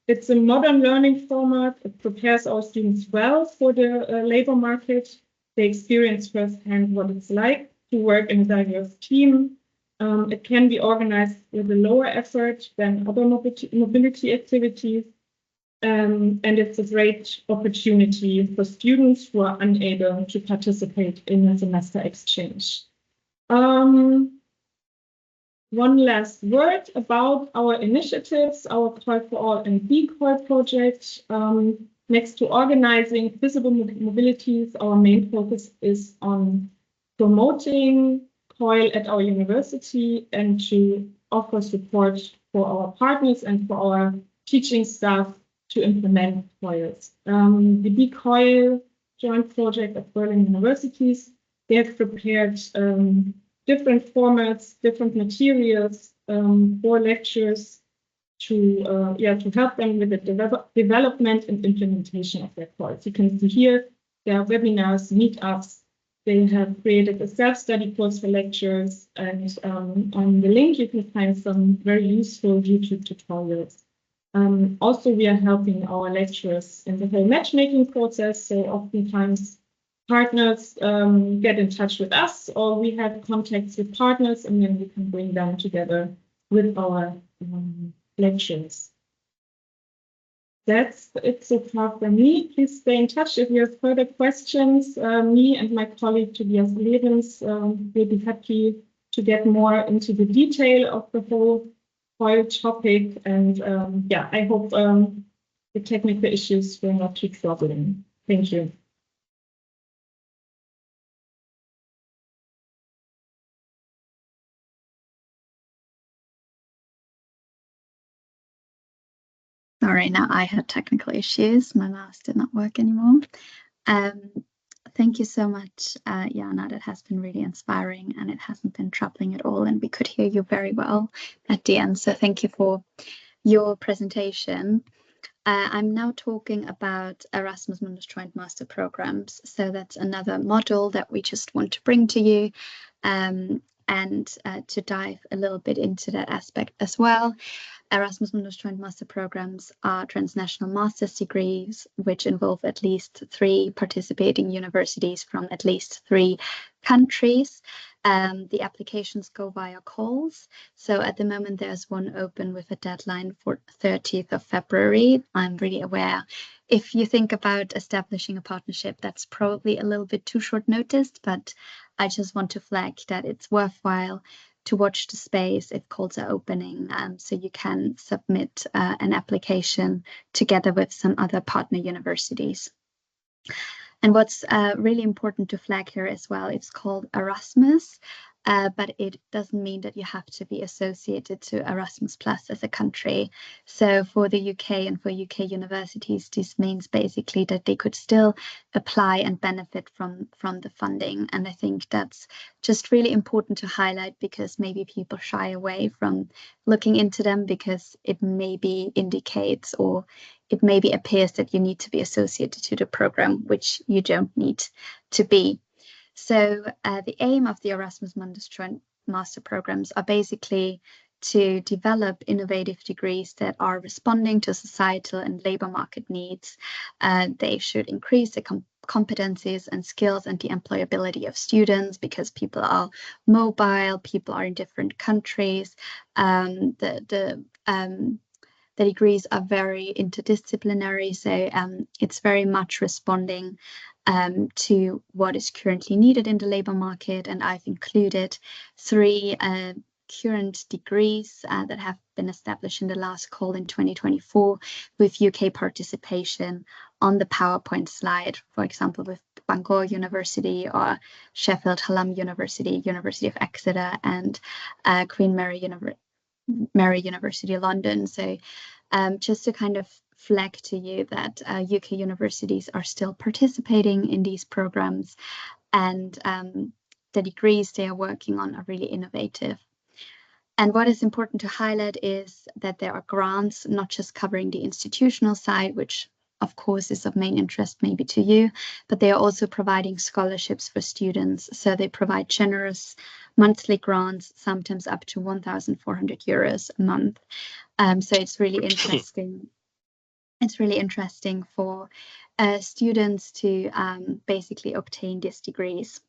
It's a modern learning format. It prepares our students well for the labor market. They experience firsthand what it's like to work in a diverse team. It can be organized with a lower effort than other mobility activities. And it's a great opportunity for students who are unable to participate in a semester exchange. One last word about our initiatives, our COIL for All and B-COIL project. Next to organizing visible mobilities, our main focus is on promoting COIL at our university and to offer support for our partners and for our teaching staff to implement COILs. The B-COIL joint project at Berlin universities, they have prepared different formats, different materials for lectures to help them with the development and implementation of their COILs. You can see here there are webinars, meetups. They have created a self-study course for lectures, and on the link you can find some very useful YouTube tutorials. Also, we are helping our lecturers in the whole matchmaking process. So oftentimes partners get in touch with us, or we have contacts with partners, and then we can bring them together with our lectures. That's it so far from me. Please stay in touch if you have further questions. Me and my colleague Tobias Levens will be happy to get more into the detail of the whole COIL topic. And I hope the technical issues will not keep troubling. Thank you. Sorry, now I had technical issues. My mouse did not work anymore. Thank you so much, Jana. That has been really inspiring and it hasn't been troubling at all. And we could hear you very well at the end. So thank you for your presentation. I'm now talking about Erasmus Mundus Joint Master Programs. So that's another module that we just want to bring to you, and to dive a little bit into that aspect as well. Erasmus Mundus Joint Master Programs are transnational master's degrees, which involve at least 3 participating universities from at least 3 countries. The applications go via calls. So at the moment, there's one open with a deadline for 30th of February. I'm really aware. If you think about establishing a partnership, that's probably a little bit too short notice, but I just want to flag that it's worthwhile to watch the space if calls are opening, so you can submit an application together with some other partner universities. And what's really important to flag here as well, it's called Erasmus, but it doesn't mean that you have to be associated to Erasmus Plus as a country. So for the UK and for UK universities, this means basically that they could still apply and benefit from the funding. And I think that's just really important to highlight, because maybe people shy away from looking into them because it maybe indicates or it maybe appears that you need to be associated to the program, which you don't need to be. So the aim of the Erasmus Mundus Joint Master Programs are basically to develop innovative degrees that are responding to societal and labor market needs. They should increase the competencies and skills and the employability of students, because people are mobile, people are in different countries. The degrees are very interdisciplinary, so it's very much responding to what is currently needed in the labour market. And I've included 3 current degrees that have been established in the last call in 2024 with UK participation on the PowerPoint slide, for example, with Bangor University or Sheffield Hallam University, University of Exeter, and Queen Mary University London. So just to kind of flag to you that UK universities are still participating in these programs, and the degrees they are working on are really innovative. And what is important to highlight is that there are grants not just covering the institutional side, which of course is of main interest maybe to you, but they are also providing scholarships for students. So they provide generous monthly grants, sometimes up to 1,400 euros a month. So it's really interesting. It's really interesting for students to basically obtain these degrees.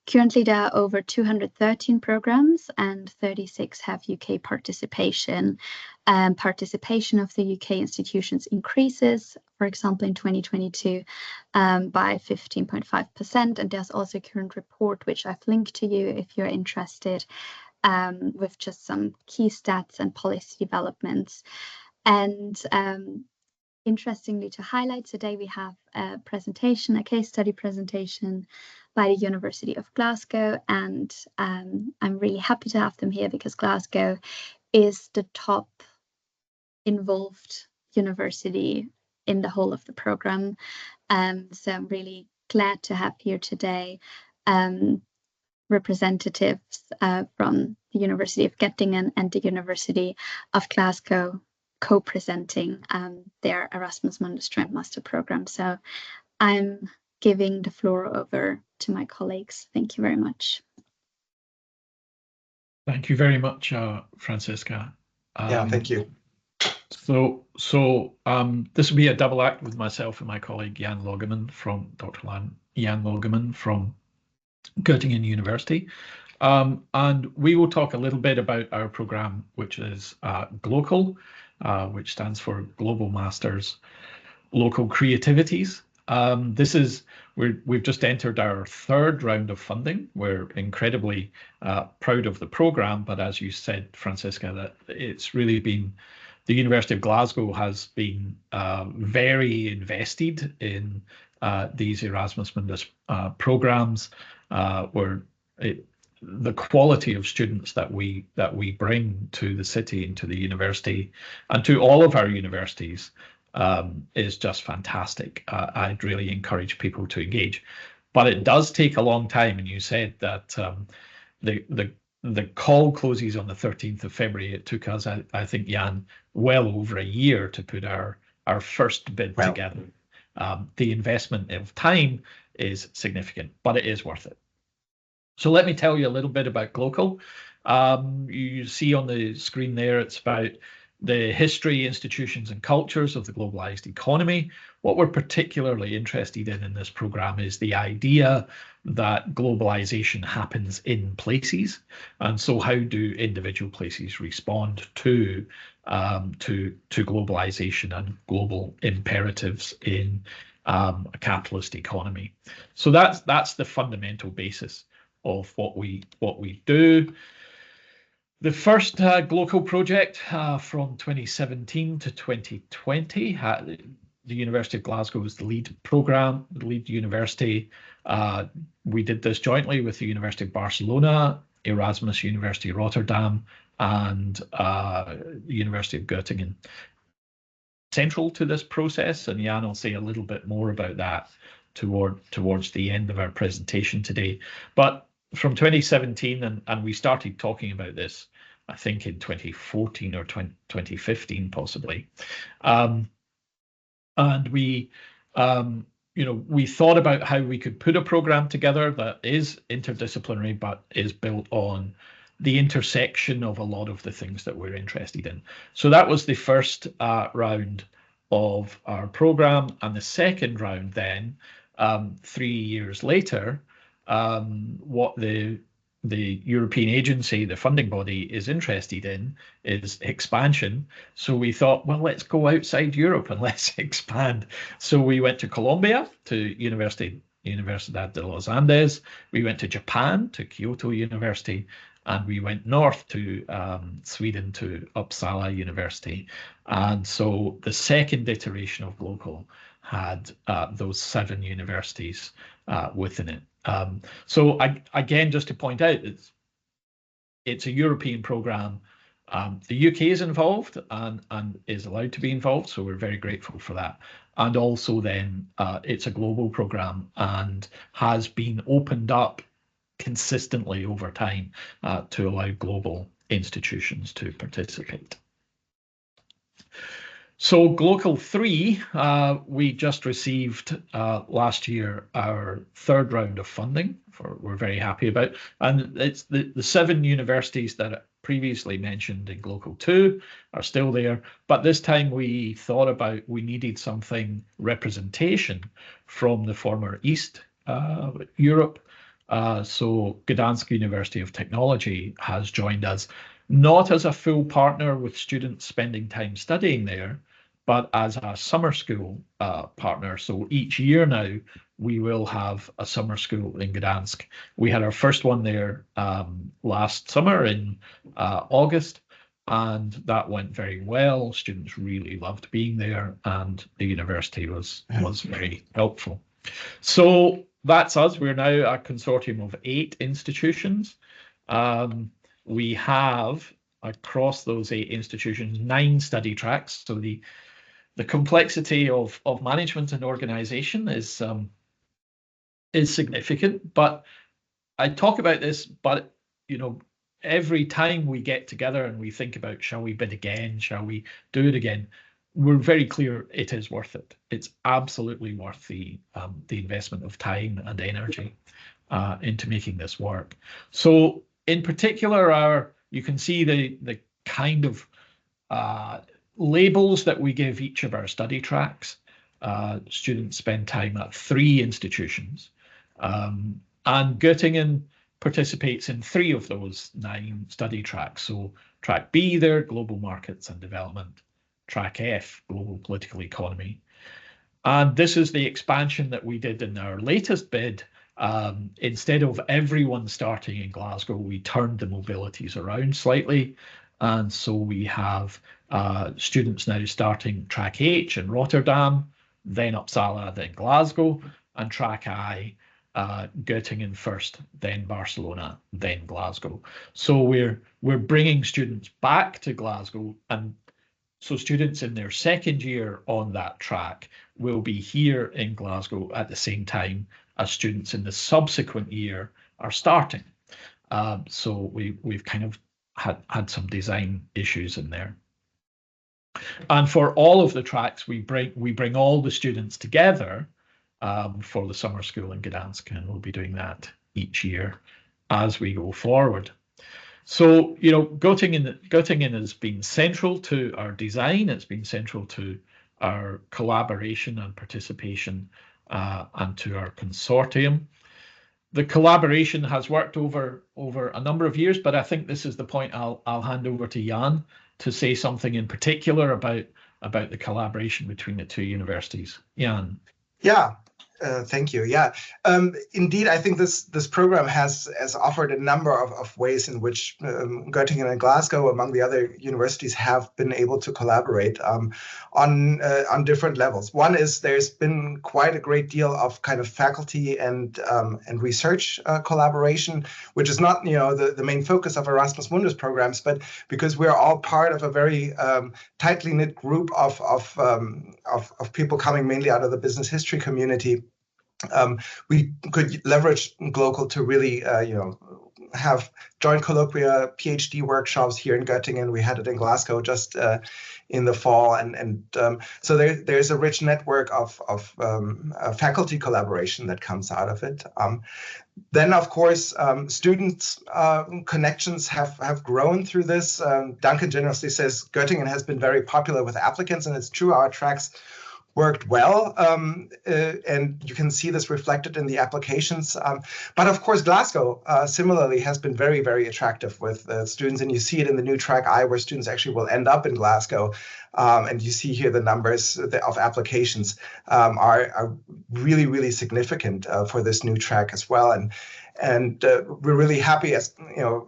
Currently, there are over 213 programs and 36 have UK participation. Participation of the UK institutions increases, for example, in 2022 by 15.5%. And there's also a current report, which I've linked to you if you're interested, with just some key stats and policy developments. And interestingly to highlight, today we have a presentation, a case study presentation by the University of Glasgow, and I'm really happy to have them here because Glasgow is the top involved university in the whole of the program. So I'm really glad to have here today representatives from the University of Göttingen and the University of Glasgow co-presenting their Erasmus Mundus Joint Master Program. So I'm giving the floor over to my colleagues. Thank you very much. Thank you very much, Franziska. Yeah, thank you. So this will be a double act with myself and my colleague Jan Logeman from Jan Logeman from Göttingen University. And we will talk a little bit about our program, which is GLOCAL, which stands for Global Masters Local Creativities. We've just entered our 3rd round of funding. We're incredibly proud of the program, but as you said, Franziska, that it's really been, the University of Glasgow has been very invested in these Erasmus Mundus programs, where the quality of students that we bring to the city and to the university and to all of our universities is just fantastic. I'd really encourage people to engage, but it does take a long time. And you said that the call closes on the 13th of February. It took us, I think, Jan, well over a year to put our our first bid together. The investment of time is significant, but it is worth it. So let me tell you a little bit about Glocal. You see on the screen there, it's about the history, institutions and cultures of the globalized economy. What we're particularly interested in this program is the idea that globalization happens in places. And so how do individual places respond to globalization and global imperatives in a capitalist economy? So that's the fundamental basis of what we do. The first Glocal project from 2017 to 2020, the University of Glasgow was the lead program, the lead university. We did this jointly with the University of Barcelona, Erasmus University Rotterdam, and the University of Göttingen. Central to this process, and Jan will say a little bit more about that towards the end of our presentation today. But from 2017, and we started talking about this, I think in 2014 or 2015 possibly, and we we thought about how we could put a program together that is interdisciplinary but is built on the intersection of a lot of the things that we're interested in. So that was the first round of our program, and the second round then, 3 years later, what the European agency, the funding body, is interested in is expansion. So we thought, well, let's go outside Europe and let's expand. So we went to Colombia, to Universidad de los Andes. We went to Japan, to Kyoto University, and we went north to Sweden, to Uppsala University. And so the second iteration of Glocal had those 7 universities within it. So again, just to point out, it's a European program. The UK is involved and is allowed to be involved, so we're very grateful for that. And also then it's a global program and has been opened up consistently over time to allow global institutions to participate. So Glocal 3, we just received last year our 3rd round of funding, we're very happy about. And it's the 7 universities that I previously mentioned in Glocal 2 are still there. But this time we thought about we needed something representation from the former East Europe. So Gdansk University of Technology has joined us, not as a full partner with students spending time studying there, but as a summer school partner. So each year now, we will have a summer school in Gdansk. We had our first one there last summer in August, and that went very well. Students really loved being there, and the university was very helpful. So that's us. We're now a consortium of 8 institutions. We have, across those 8 institutions, 9 study tracks. So the complexity of management and organization is significant. But I talk about this, but every time we get together and we think about, shall we bid again? Shall we do it again? We're very clear it is worth it. It's absolutely worth the investment of time and energy into making this work. So in particular, you can see the kind of labels that we give each of our study tracks. Students spend time at 3 institutions, and Göttingen participates in 3 of those 9 study tracks. So track B there, global markets and development. Track F, global political economy. And this is the expansion that we did in our latest bid. Instead of everyone starting in Glasgow, we turned the mobilities around slightly. And so we have students now starting track H in Rotterdam, then Uppsala, then Glasgow, and track I, Göttingen first, then Barcelona, then Glasgow. So we're bringing students back to Glasgow, and so students in their 2nd year on that track will be here in Glasgow at the same time as students in the subsequent year are starting. So we've kind of had some design issues in there. And for all of the tracks, we bring all the students together for the summer school in Gdansk, and we'll be doing that each year as we go forward. So, you know, Göttingen has been central to our design. It's been central to our collaboration and participation and to our consortium. The collaboration has worked over a number of years, but I think this is the point I'll hand over to Jan to say something in particular about the collaboration between the two universities. Jan. Yeah. Thank you. Yeah, indeed, I think this program has offered a number of ways in which Göttingen and Glasgow, among the other universities, have been able to collaborate on different levels. One is there's been quite a great deal of kind of faculty and research collaboration, which is not the main focus of Erasmus Mundus programs, but because we're all part of a very tightly knit group of people coming mainly out of the business history community. We could leverage Glocal to really, have joint colloquia, PhD workshops here in Göttingen. We had it in Glasgow just in the fall, and so there's a rich network of faculty collaboration that comes out of it. Then, of course, students' connections have grown through this. Duncan generously says Göttingen has been very popular with applicants, and it's true, our tracks worked well, and you can see this reflected in the applications. But of course, Glasgow similarly has been very, very attractive with students, and you see it in the new track I, where students actually will end up in Glasgow. And you see here the numbers of applications are really, really significant for this new track as well. And we're really happy, as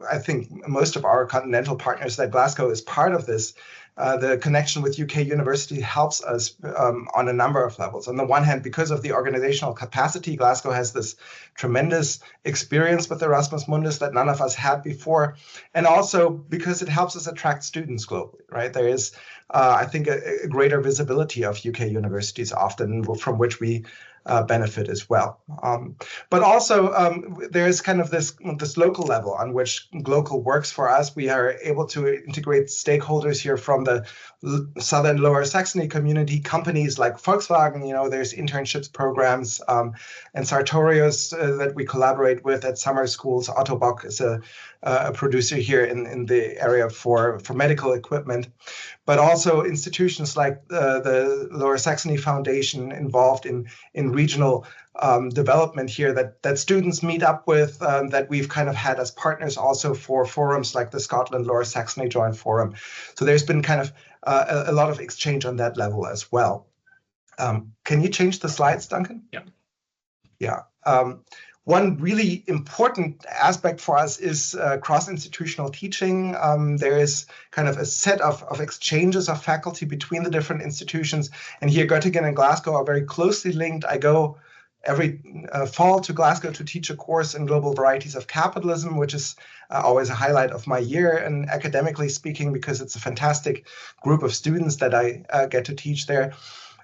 I think most of our continental partners, that Glasgow is part of this. The connection with UK University helps us on a number of levels. On the one hand, because of the organizational capacity, Glasgow has this tremendous experience with Erasmus Mundus that none of us had before. And also because it helps us attract students globally, right? There is, I think, a greater visibility of UK universities often, from which we benefit as well. But also there is kind of this local level on which Glocal works for us. We are able to integrate stakeholders here from the Southern Lower Saxony community, companies like Volkswagen, there's internships programs, and Sartorius that we collaborate with at summer schools. Otto Bock is a producer here in the area for medical equipment, but also institutions like the Lower Saxony Foundation involved in regional development here that students meet up with, that we've kind of had as partners also for forums like the Scotland Lower Saxony Joint Forum. So there's been kind of a lot of exchange on that level as well. Can you change the slides, Duncan? Yeah. Yeah. One really important aspect for us is cross-institutional teaching. There is kind of a set of exchanges of faculty between the different institutions. And here Göttingen and Glasgow are very closely linked. I go every fall to Glasgow to teach a course in global varieties of capitalism, which is always a highlight of my year, and academically speaking, because it's a fantastic group of students that I get to teach there.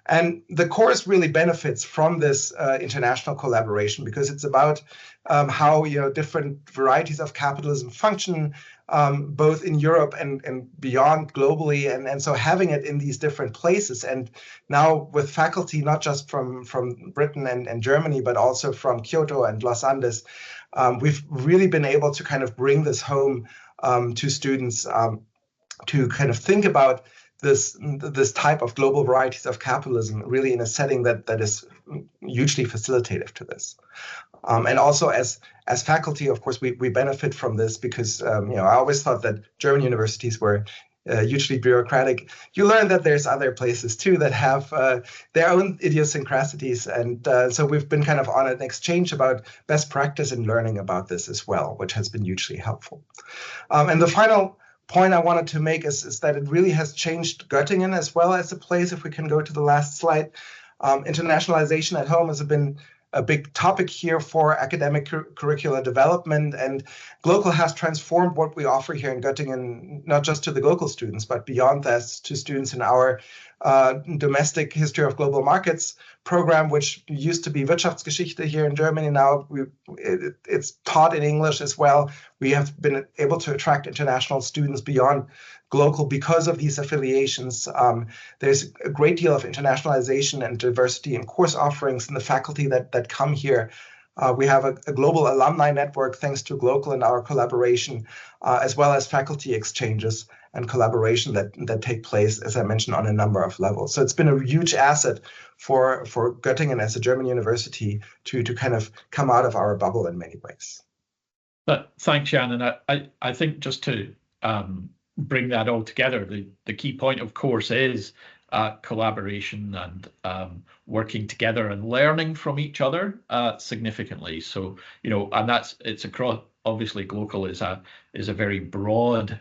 And the course really benefits from this international collaboration, because it's about how different varieties of capitalism function, both in Europe and beyond globally, and so having it in these different places, and now with faculty not just from Britain and Germany, but also from Kyoto and Los Andes, we've really been able to kind of bring this home to students to kind of think about this type of global varieties of capitalism really in a setting that is hugely facilitative to this. And also as faculty, of course, we benefit from this, because I always thought that German universities were hugely bureaucratic. You learn that there's other places too that have their own idiosyncrasies, and so we've been kind of on an exchange about best practice and learning about this as well, which has been hugely helpful. And the final point I wanted to make is that it really has changed Göttingen as well as a place. If we can go to the last slide. Internationalization at home has been a big topic here for academic curricular development, and Glocal has transformed what we offer here in Göttingen, not just to the Glocal students, but beyond that to students in our domestic history of global markets program, which used to be Wirtschaftsgeschichte here in Germany. Now it's taught in English as well. We have been able to attract international students beyond local because of these affiliations. There's a great deal of internationalization and diversity in course offerings in the faculty that come here. We have a global alumni network thanks to Glocal and our collaboration, as well as faculty exchanges and collaboration that take place, as I mentioned, on a number of levels. So it's been a huge asset for Göttingen as a German university to kind of come out of our bubble in many ways. But thanks, Jan. And I think just to bring that all together, the key point, of course, is collaboration and working together and learning from each other significantly. So, you know, and it's across, obviously Glocal is a very broad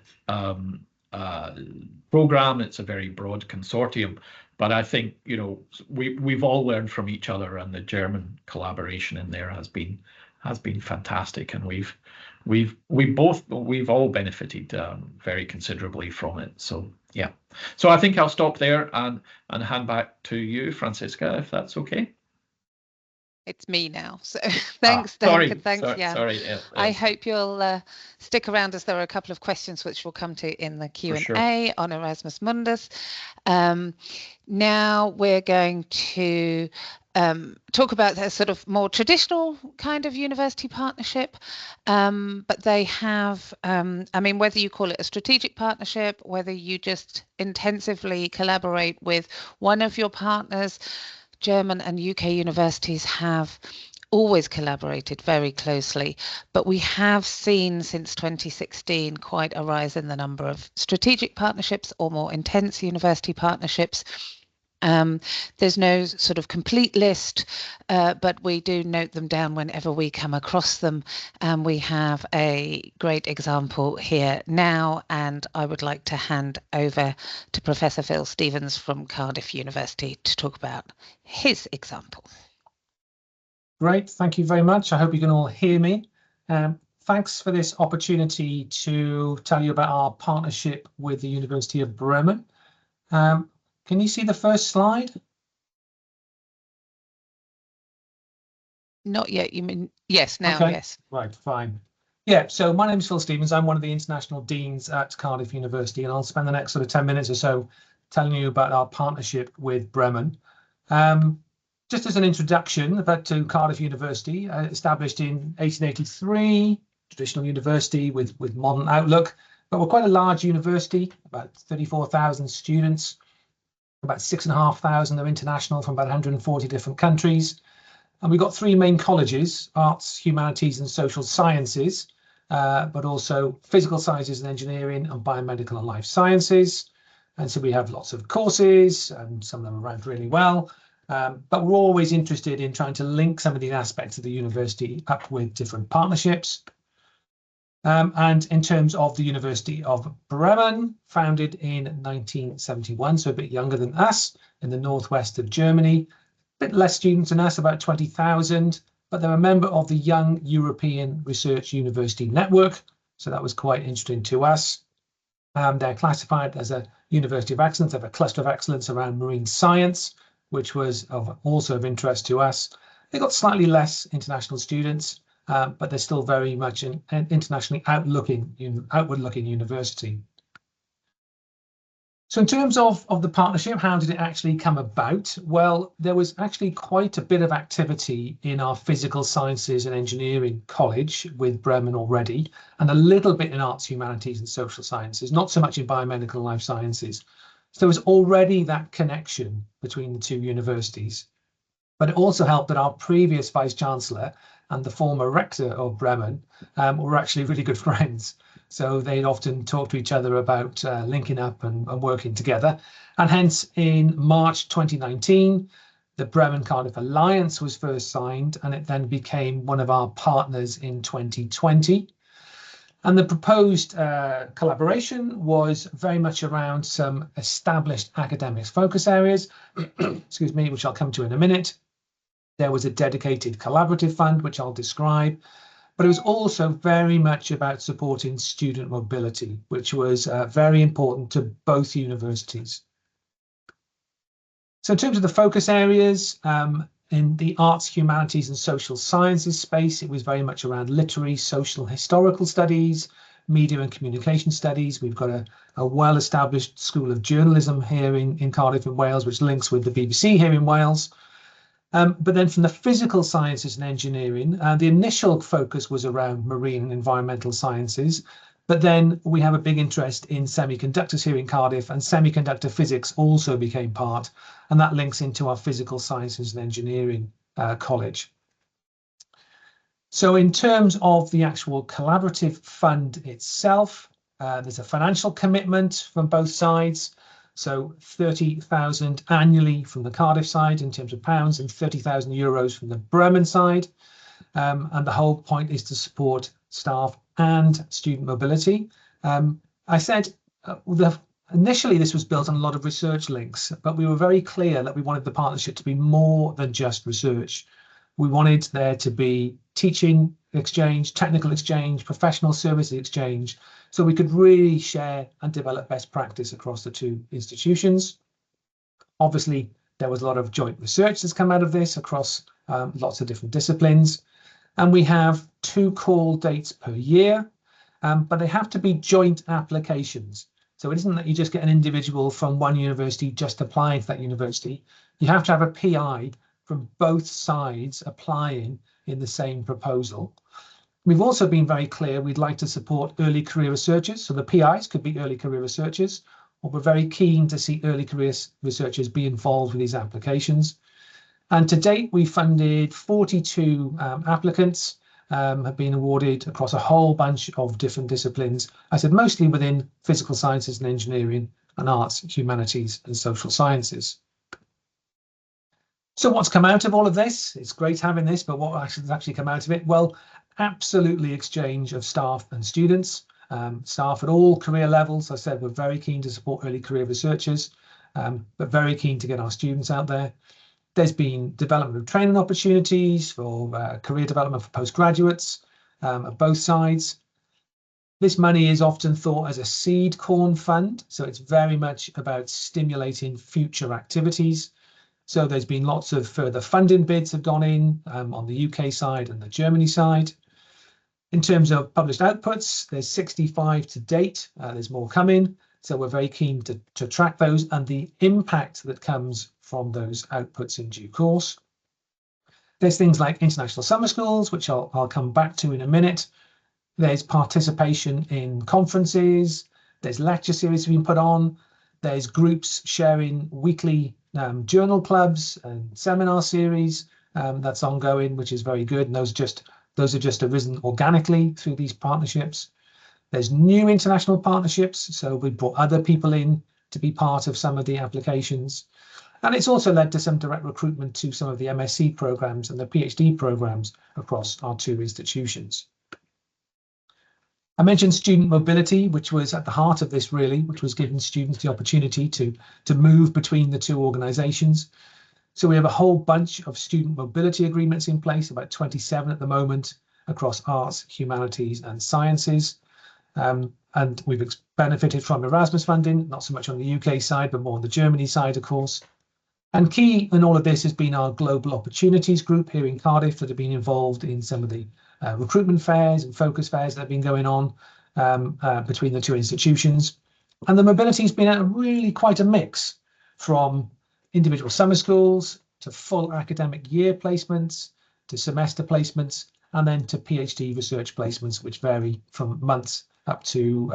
program. It's a very broad consortium, but I think, you know, we've all learned from each other, and the German collaboration in there has been fantastic, and we've all benefited very considerably from it. So yeah, so I think I'll stop there and hand back to you, Franziska, if that's okay. It's me now. So thanks, Duncan. Thanks, Jan. Sorry. I hope you'll stick around, as there are a couple of questions which we'll come to in the Q&A on Erasmus Mundus. Now we're going to talk about a sort of more traditional kind of university partnership, but they have, I mean, whether you call it a strategic partnership, whether you just intensively collaborate with one of your partners, German and UK universities have always collaborated very closely, but we have seen since 2016 quite a rise in the number of strategic partnerships or more intense university partnerships. There's no sort of complete list, but we do note them down whenever we come across them. And we have a great example here now, and I would like to hand over to Professor Phil Stevens from Cardiff University to talk about his example. Great, thank you very much. I hope you can all hear me. Thanks for this opportunity to tell you about our partnership with the University of Bremen. Can you see the first slide? Not yet, you mean, yes, now, okay. Yes. Right, fine. Yeah, so my name is Phil Stevens. I'm one of the international deans at Cardiff University, and I'll spend the next sort of 10 minutes or so telling you about our partnership with Bremen. Just as an introduction about to Cardiff University, established in 1883, traditional university with modern outlook, but we're quite a large university, about 34,000 students. About 6,500 are international from about 140 different countries. And we've got three main colleges: arts, humanities and social sciences, but also physical sciences and engineering and biomedical and life sciences. And so we have lots of courses, and some of them are ranked really well. But we're always interested in trying to link some of these aspects of the university up with different partnerships. And in terms of the University of Bremen, founded in 1971, so a bit younger than us, in the northwest of Germany, a bit less students than us, about 20,000, but they're a member of the Young European Research University Network, so that was quite interesting to us. They're classified as a University of Excellence. They have a cluster of excellence around marine science, which was also of interest to us. They got slightly less international students, but they're still very much an internationally outward-looking university. So in terms of the partnership, how did it actually come about? Well, there was actually quite a bit of activity in our physical sciences and engineering college with Bremen already, and a little bit in arts, humanities and social sciences, not so much in biomedical and life sciences. So there was already that connection between the two universities. But it also helped that our previous Vice-Chancellor and the former rector of Bremen were actually really good friends. So they'd often talk to each other about linking up and working together. And hence, in March 2019, the Bremen-Cardiff Alliance was first signed, and it then became one of our partners in 2020. And the proposed collaboration was very much around some established academics focus areas, excuse me, which I'll come to in a minute. There was a dedicated collaborative fund, which I'll describe, but it was also very much about supporting student mobility, which was very important to both universities. So in terms of the focus areas, in the arts, humanities and social sciences space, it was very much around literary, social, historical studies, media and communication studies. We've got a well-established School of Journalism here in Cardiff in Wales, which links with the BBC here in Wales. But then from the physical sciences and engineering, the initial focus was around marine and environmental sciences. But then we have a big interest in semiconductors here in Cardiff, and semiconductor physics also became part, and that links into our physical sciences and engineering college. So in terms of the actual collaborative fund itself, there's a financial commitment from both sides. So 30,000 annually from the Cardiff side in terms of pounds, and 30,000 euros from the Bremen side. And the whole point is to support staff and student mobility. I said initially this was built on a lot of research links, but we were very clear that we wanted the partnership to be more than just research. We wanted there to be teaching exchange, technical exchange, professional services exchange, so we could really share and develop best practice across the two institutions. Obviously, there was a lot of joint research that's come out of this across lots of different disciplines. And we have 2 call dates per year, but they have to be joint applications. So it isn't that you just get an individual from one university just applying for that university. You have to have a PI from both sides applying in the same proposal. We've also been very clear we'd like to support early career researchers. So the PIs could be early career researchers, or we're very keen to see early career researchers be involved with these applications. And to date, we funded 42 applicants, have been awarded across a whole bunch of different disciplines. I said mostly within physical sciences and engineering and arts, humanities and social sciences. So what's come out of all of this? It's great having this, but what has actually come out of it? Well, absolutely exchange of staff and students, staff at all career levels. I said we're very keen to support early career researchers, but very keen to get our students out there. There's been development of training opportunities for career development for postgraduates at both sides. This money is often thought as a seed corn fund, so it's very much about stimulating future activities. So there's been lots of further funding bids have gone in on the UK side and the Germany side. In terms of published outputs, there's 65 to date. There's more coming. So we're very keen to track those and the impact that comes from those outputs in due course. There's things like international summer schools, which I'll come back to in a minute. There's participation in conferences. There's lecture series being put on. There's groups sharing weekly journal clubs and seminar series that's ongoing, which is very good. And those are just arisen organically through these partnerships. There's new international partnerships, so we brought other people in to be part of some of the applications. And it's also led to some direct recruitment to some of the MSc programs and the PhD programs across our 2 institutions. I mentioned student mobility, which was at the heart of this really, which was giving students the opportunity to move between the 2 organisations. So we have a whole bunch of student mobility agreements in place, about 27 at the moment, across arts, humanities and sciences. And we've benefited from Erasmus funding, not so much on the UK side, but more on the Germany side, of course. And key in all of this has been our Global Opportunities Group here in Cardiff that have been involved in some of the recruitment fairs and focus fairs that have been going on between the 2 institutions. And the mobility has been really quite a mix, from individual summer schools to full academic year placements, to semester placements, and then to PhD research placements, which vary from months up to,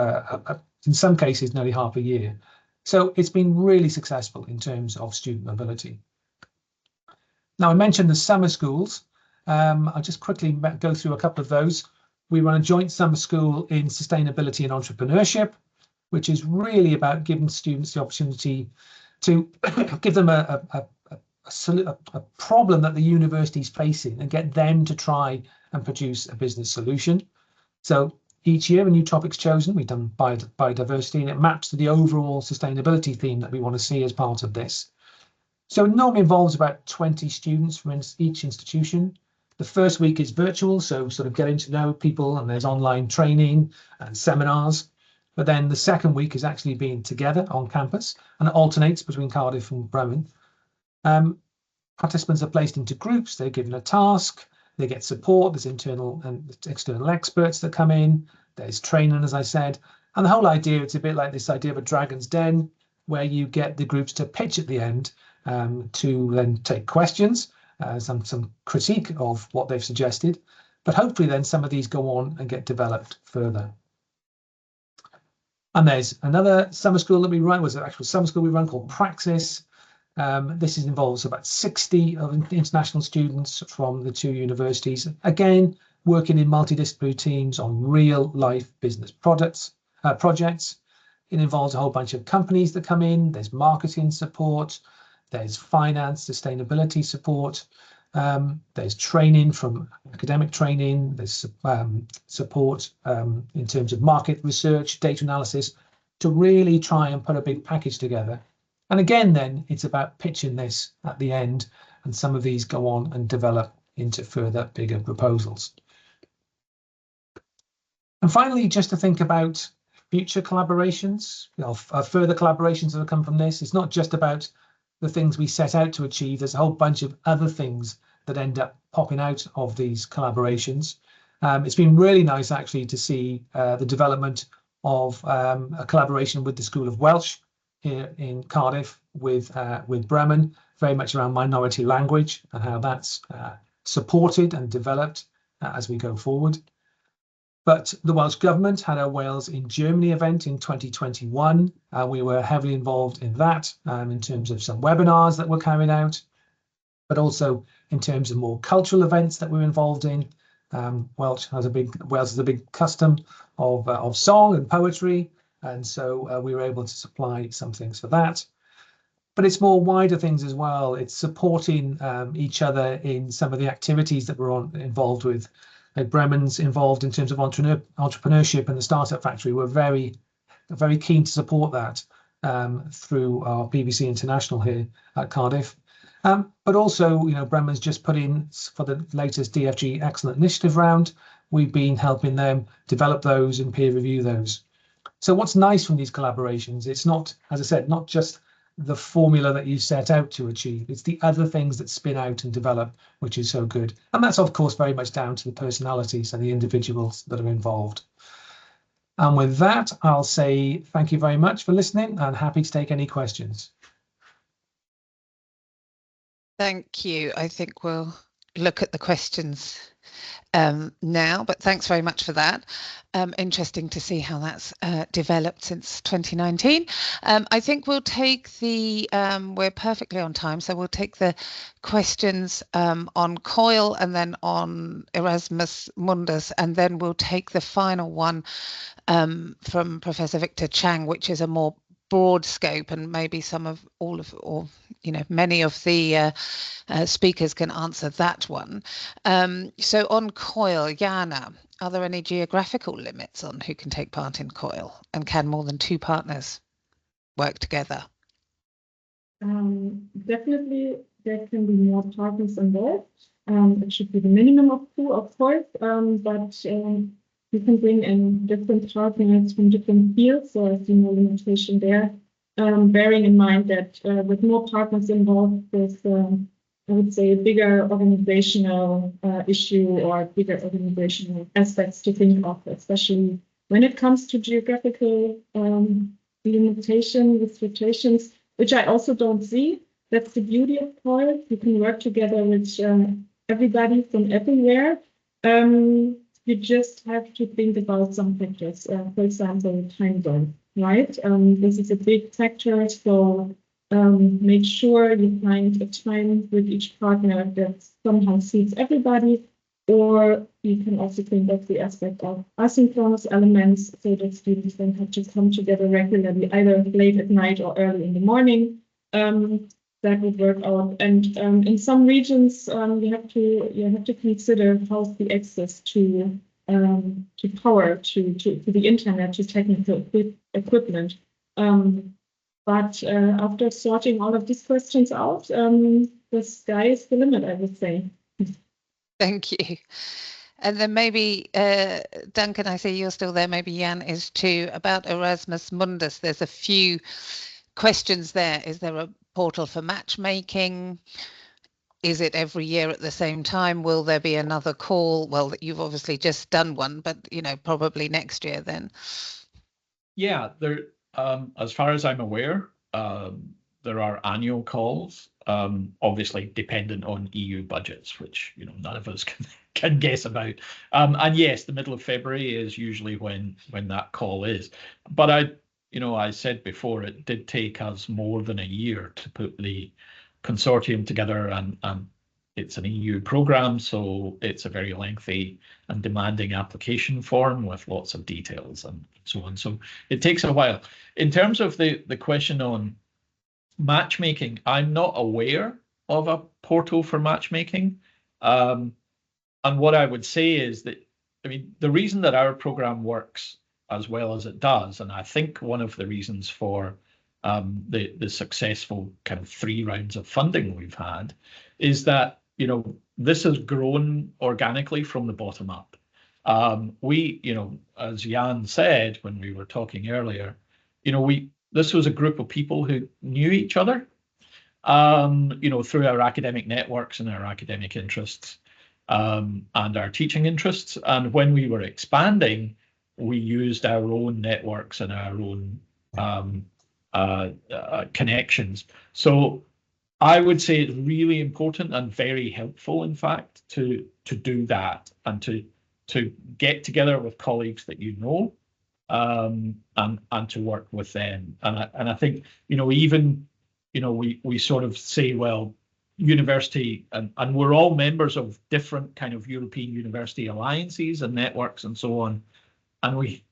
in some cases, nearly half a year. So it's been really successful in terms of student mobility. Now, I mentioned the summer schools. I'll just quickly go through a couple of those. We run a joint summer school in sustainability and entrepreneurship, which is really about giving students the opportunity to give them a problem that the university is facing and get them to try and produce a business solution. So each year a new topic's chosen. We've done biodiversity, and it maps to the overall sustainability theme that we want to see as part of this. So it normally involves about 20 students from each institution. The first week is virtual, so sort of getting to know people, and there's online training and seminars. But then the second week is actually being together on campus, and it alternates between Cardiff and Bremen. Participants are placed into groups, they're given a task, they get support, there's internal and external experts that come in, there's training, as I said, and the whole idea, it's a bit like this idea of a dragon's den, where you get the groups to pitch at the end to then take questions, some critique of what they've suggested, but hopefully then some of these go on and get developed further. And there's another summer school that we run, was an actual summer school we run called Praxis. This involves about 60 of international students from the 2 universities, again, working in multidisciplinary teams on real life business projects. It involves a whole bunch of companies that come in, there's marketing support, there's finance, sustainability support, there's training from academic training, there's support in terms of market research, data analysis, to really try and put a big package together. And again, then it's about pitching this at the end, and some of these go on and develop into further bigger proposals. And finally, just to think about future collaborations, further collaborations that have come from this. It's not just about the things we set out to achieve. There's a whole bunch of other things that end up popping out of these collaborations. It's been really nice actually to see the development of a collaboration with the School of Welsh here in Cardiff with Bremen, very much around minority language and how that's supported and developed as we go forward. But the Welsh Government had a Wales in Germany event in 2021. We were heavily involved in that in terms of some webinars that were carried out, but also in terms of more cultural events that we're involved in. Wales has a big custom of song and poetry, and so we were able to supply some things for that. But it's more wider things as well. It's supporting each other in some of the activities that we're involved with. Bremen's involved in terms of entrepreneurship and the Startup Factory. We're very keen to support that through our BBC International here at Cardiff. But also, Bremen's just put in for the latest DFG Excellent Initiative round. We've been helping them develop those and peer review those. So what's nice from these collaborations, it's not, as I said, not just the formula that you set out to achieve. It's the other things that spin out and develop, which is so good. And that's, of course, very much down to the personalities and the individuals that are involved. And with that, I'll say thank you very much for listening and happy to take any questions. Thank you. I think we'll look at the questions now, but thanks very much for that. Interesting to see how that's developed since 2019. I think we'll take the, we're perfectly on time, so we'll take the questions on COIL and then on Erasmus Mundus, and then we'll take the final one from Professor Victor Chang, which is a more broad scope, and maybe many of the speakers can answer that one. So on COIL, Jana, are there any geographical limits on who can take part in COIL, and can more than 2 partners work together? Definitely there can be more partners involved. It should be the minimum of 2, of course, but you can bring in different partners from different fields, so I see no limitation there. Bearing in mind that with more partners involved, there's, I would say, a bigger organizational issue or bigger organizational aspects to think of, especially when it comes to geographical restrictions, which I also don't see. That's the beauty of COIL. You can work together with everybody from everywhere. You just have to think about some factors, for example, time zone, right? This is a big factor, so make sure you find a time with each partner that somehow suits everybody, or you can also think of the aspect of asynchronous elements, so that students don't have to come together regularly, either late at night or early in the morning. That would work out. And in some regions, you have to consider how's the access to power, to the internet, to technical equipment. But after sorting all of these questions out, the sky is the limit, I would say. Thank you. And then maybe, Duncan, I see you're still there, maybe Jan is too, about Erasmus Mundus. There's a few questions there. Is there a portal for matchmaking? Is it every year at the same time? Will there be another call? Well, you've obviously just done one, but probably next year then. Yeah, there. As far as I'm aware, there are annual calls, obviously dependent on EU budgets, which none of us can guess about. And yes, the middle of February is usually when that call is. But I said before, it did take us more than a year to put the consortium together, and it's an EU program, so it's a very lengthy and demanding application form with lots of details and so on. So it takes a while. In terms of the question on matchmaking, I'm not aware of a portal for matchmaking. And what I would say is that, the reason that our program works as well as it does, and I think one of the reasons for the successful kind of 3 rounds of funding we've had, is that this has grown organically from the bottom up. We, as Jan said when we were talking earlier, this was a group of people who knew each other, through our academic networks and our academic interests, and our teaching interests. And when we were expanding, we used our own networks and our own connections. So I would say it's really important and very helpful, in fact, to do that and to get together with colleagues that and to work with them. And I think even we sort of say, well, university, and we're all members of different kind of European university alliances and networks and so on, and we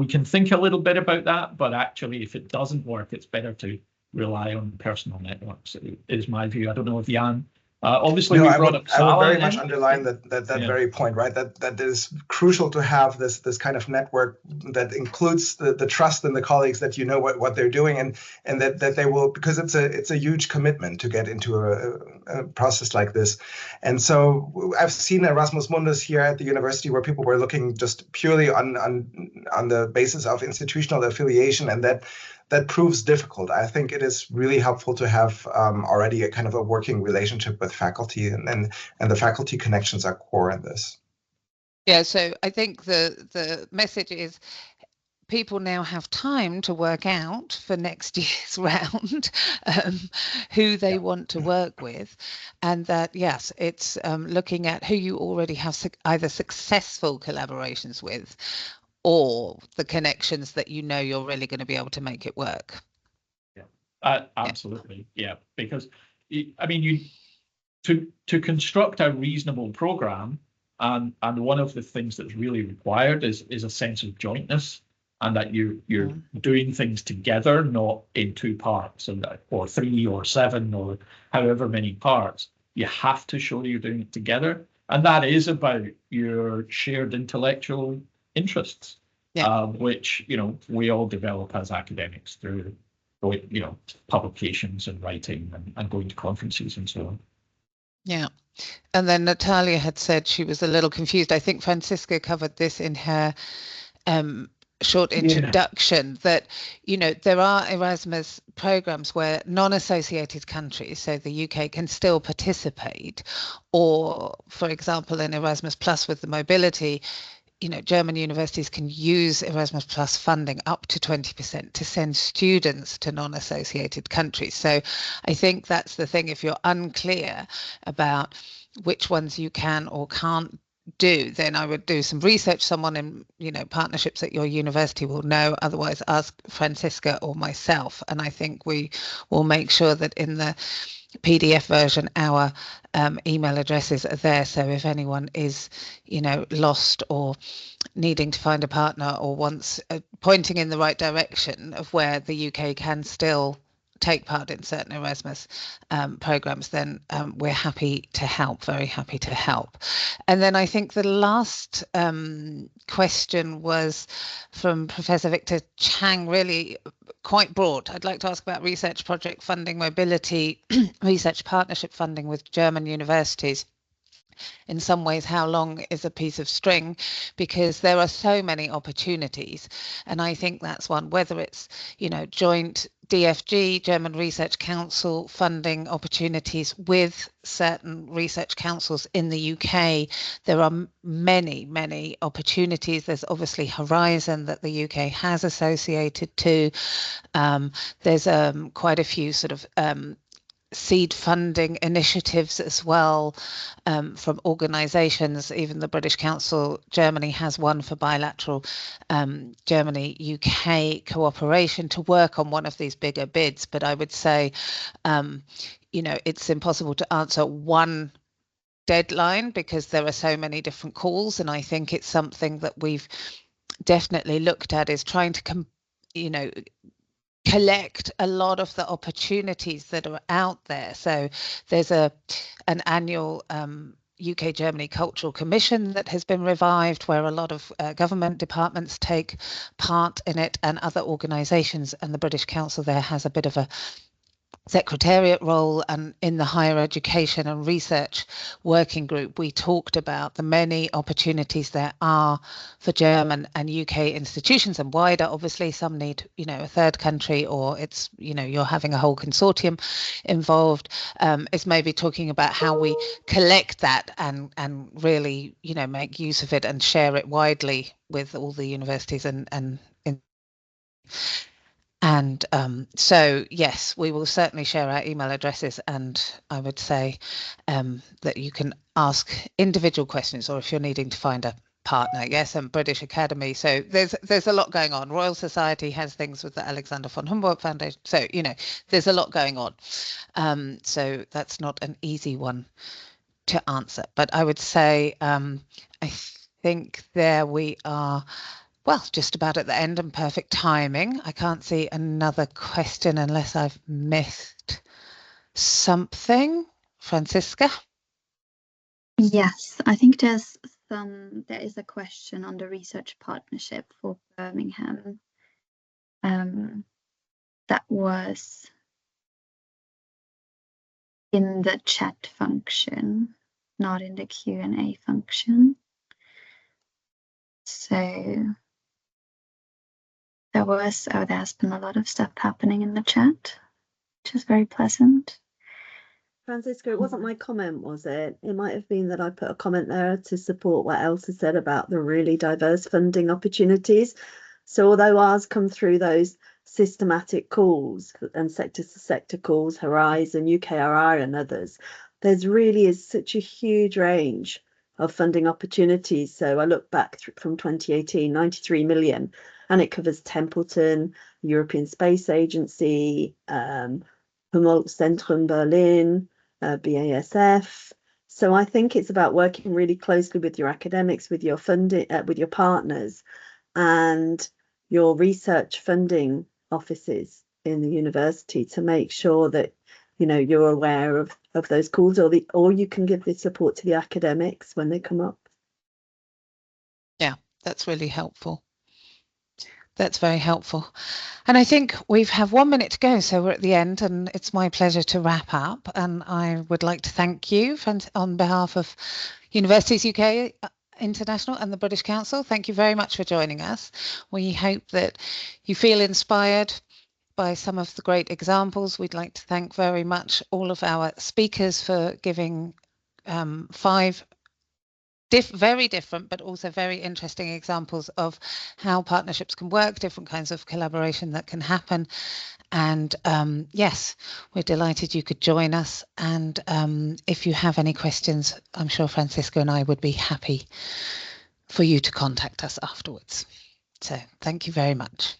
can think a little bit about that, but actually if it doesn't work, it's better to rely on personal networks, is my view. I don't know if Jan, obviously I would very much underline that very point, right? That is crucial to have this kind of network that includes the trust in the colleagues, that what they're doing, and that they will, because it's a huge commitment to get into a process like this. And so I've seen Erasmus Mundus here at the university where people were looking just purely on the basis of institutional affiliation, and that proves difficult. I think it is really helpful to have already a kind of a working relationship with faculty, and the faculty connections are core in this. Yeah, so I think the message is people now have time to work out for next year's round who they want to work with, and that, yes, it's looking at who you already have either successful collaborations with, or the connections that you're really going to be able to make it work. Yeah, absolutely. Yeah, because to construct a reasonable program, and one of the things that's really required is a sense of jointness, and that you're doing things together, not in 2 parts, or 3 or 7 or however many parts. You have to show you're doing it together, and that is about your shared intellectual interests, which we all develop as academics through publications and writing and going to conferences and so on. Yeah. And then Natalia had said she was a little confused. I think Francisca covered this in her short introduction, that there are Erasmus programs where non-associated countries, so the UK, can still participate, or for example in Erasmus Plus with the mobility, German universities can use Erasmus Plus funding up to 20% to send students to non-associated countries. So I think that's the thing. If you're unclear about which ones you can or can't do, then I would do some research. Someone in partnerships at your university will know. Otherwise, ask Francisca or myself, and I think we will make sure that in the PDF version our email addresses are there, so if anyone is lost or needing to find a partner, or wants pointing in the right direction of where the UK can still take part in certain Erasmus programs, then we're happy to help, very happy to help. And then I think the last question was from Professor Victor Chang, really quite broad. I'd like to ask about research project funding, mobility, research partnership funding with German universities. In some ways, how long is a piece of string? Because there are so many opportunities, and I think that's one, whether it's joint DFG, German Research Council, funding opportunities with certain research councils in the UK. There are many opportunities. There's obviously Horizon that the UK has associated to. There's quite a few sort of seed funding initiatives as well from organisations. Even the British Council Germany has one for bilateral Germany-UK cooperation to work on one of these bigger bids. But I would say, you know, it's impossible to answer one deadline because there are so many different calls, and I think it's something that we've definitely looked at, is trying to collect a lot of the opportunities that are out there. So there's an annual UK Germany Cultural Commission that has been revived, where a lot of government departments take part in it, and other organisations, and the British Council there has a bit of a secretariat role. And in the higher education and research working group, we talked about the many opportunities there are for German and UK institutions, and wider. Obviously some need, you know, a third country, or it's, you know, you're having a whole consortium involved. It's maybe talking about how we collect that and really, you know, make use of it and share it widely with all the universities so yes, we will certainly share our email addresses, and I would say that you can ask individual questions, or if you're needing to find a partner. Yes, and British Academy. So there's a lot going on. Royal Society has things with the Alexander von Humboldt Foundation. So, you know, there's a lot going on. So that's not an easy one to answer. But I would say I think there we are. Well, just about at the end, and perfect timing. I can't see another question unless I've missed something. Franziska? Yes, I think there is a question on the research partnership for Birmingham. That was in the chat function, not in the Q&A function. So there's been a lot of stuff happening in the chat, which is very pleasant. Francisco, it wasn't my comment, was it? It might have been that I put a comment there to support what Elsa said about the really diverse funding opportunities. So although ours come through those systematic calls and sector-to-sector calls, Horizon, UKRI and others, there's really is such a huge range of funding opportunities. So I look back from 2018, 93 million, and it covers Templeton, European Space Agency, Humboldt-Zentrum Berlin, BASF. So I think it's about working really closely with your academics, with your funding, with your partners, and your research funding offices in the university to make sure that, you know, you're aware of those calls, or you can give the support to the academics when they come up. Yeah, that's really helpful. That's very helpful. And I think we have 1 minute to go, so we're at the end, and it's my pleasure to wrap up. And I would like to thank you on behalf of Universities UK International and the British Council. Thank you very much for joining us. We hope that you feel inspired by some of the great examples. We'd like to thank very much all of our speakers for giving 5 very different but also very interesting examples of how partnerships can work, different kinds of collaboration that can happen. And yes, we're delighted you could join us. And if you have any questions, I'm sure Francisco and I would be happy for you to contact us afterwards. So thank you very much.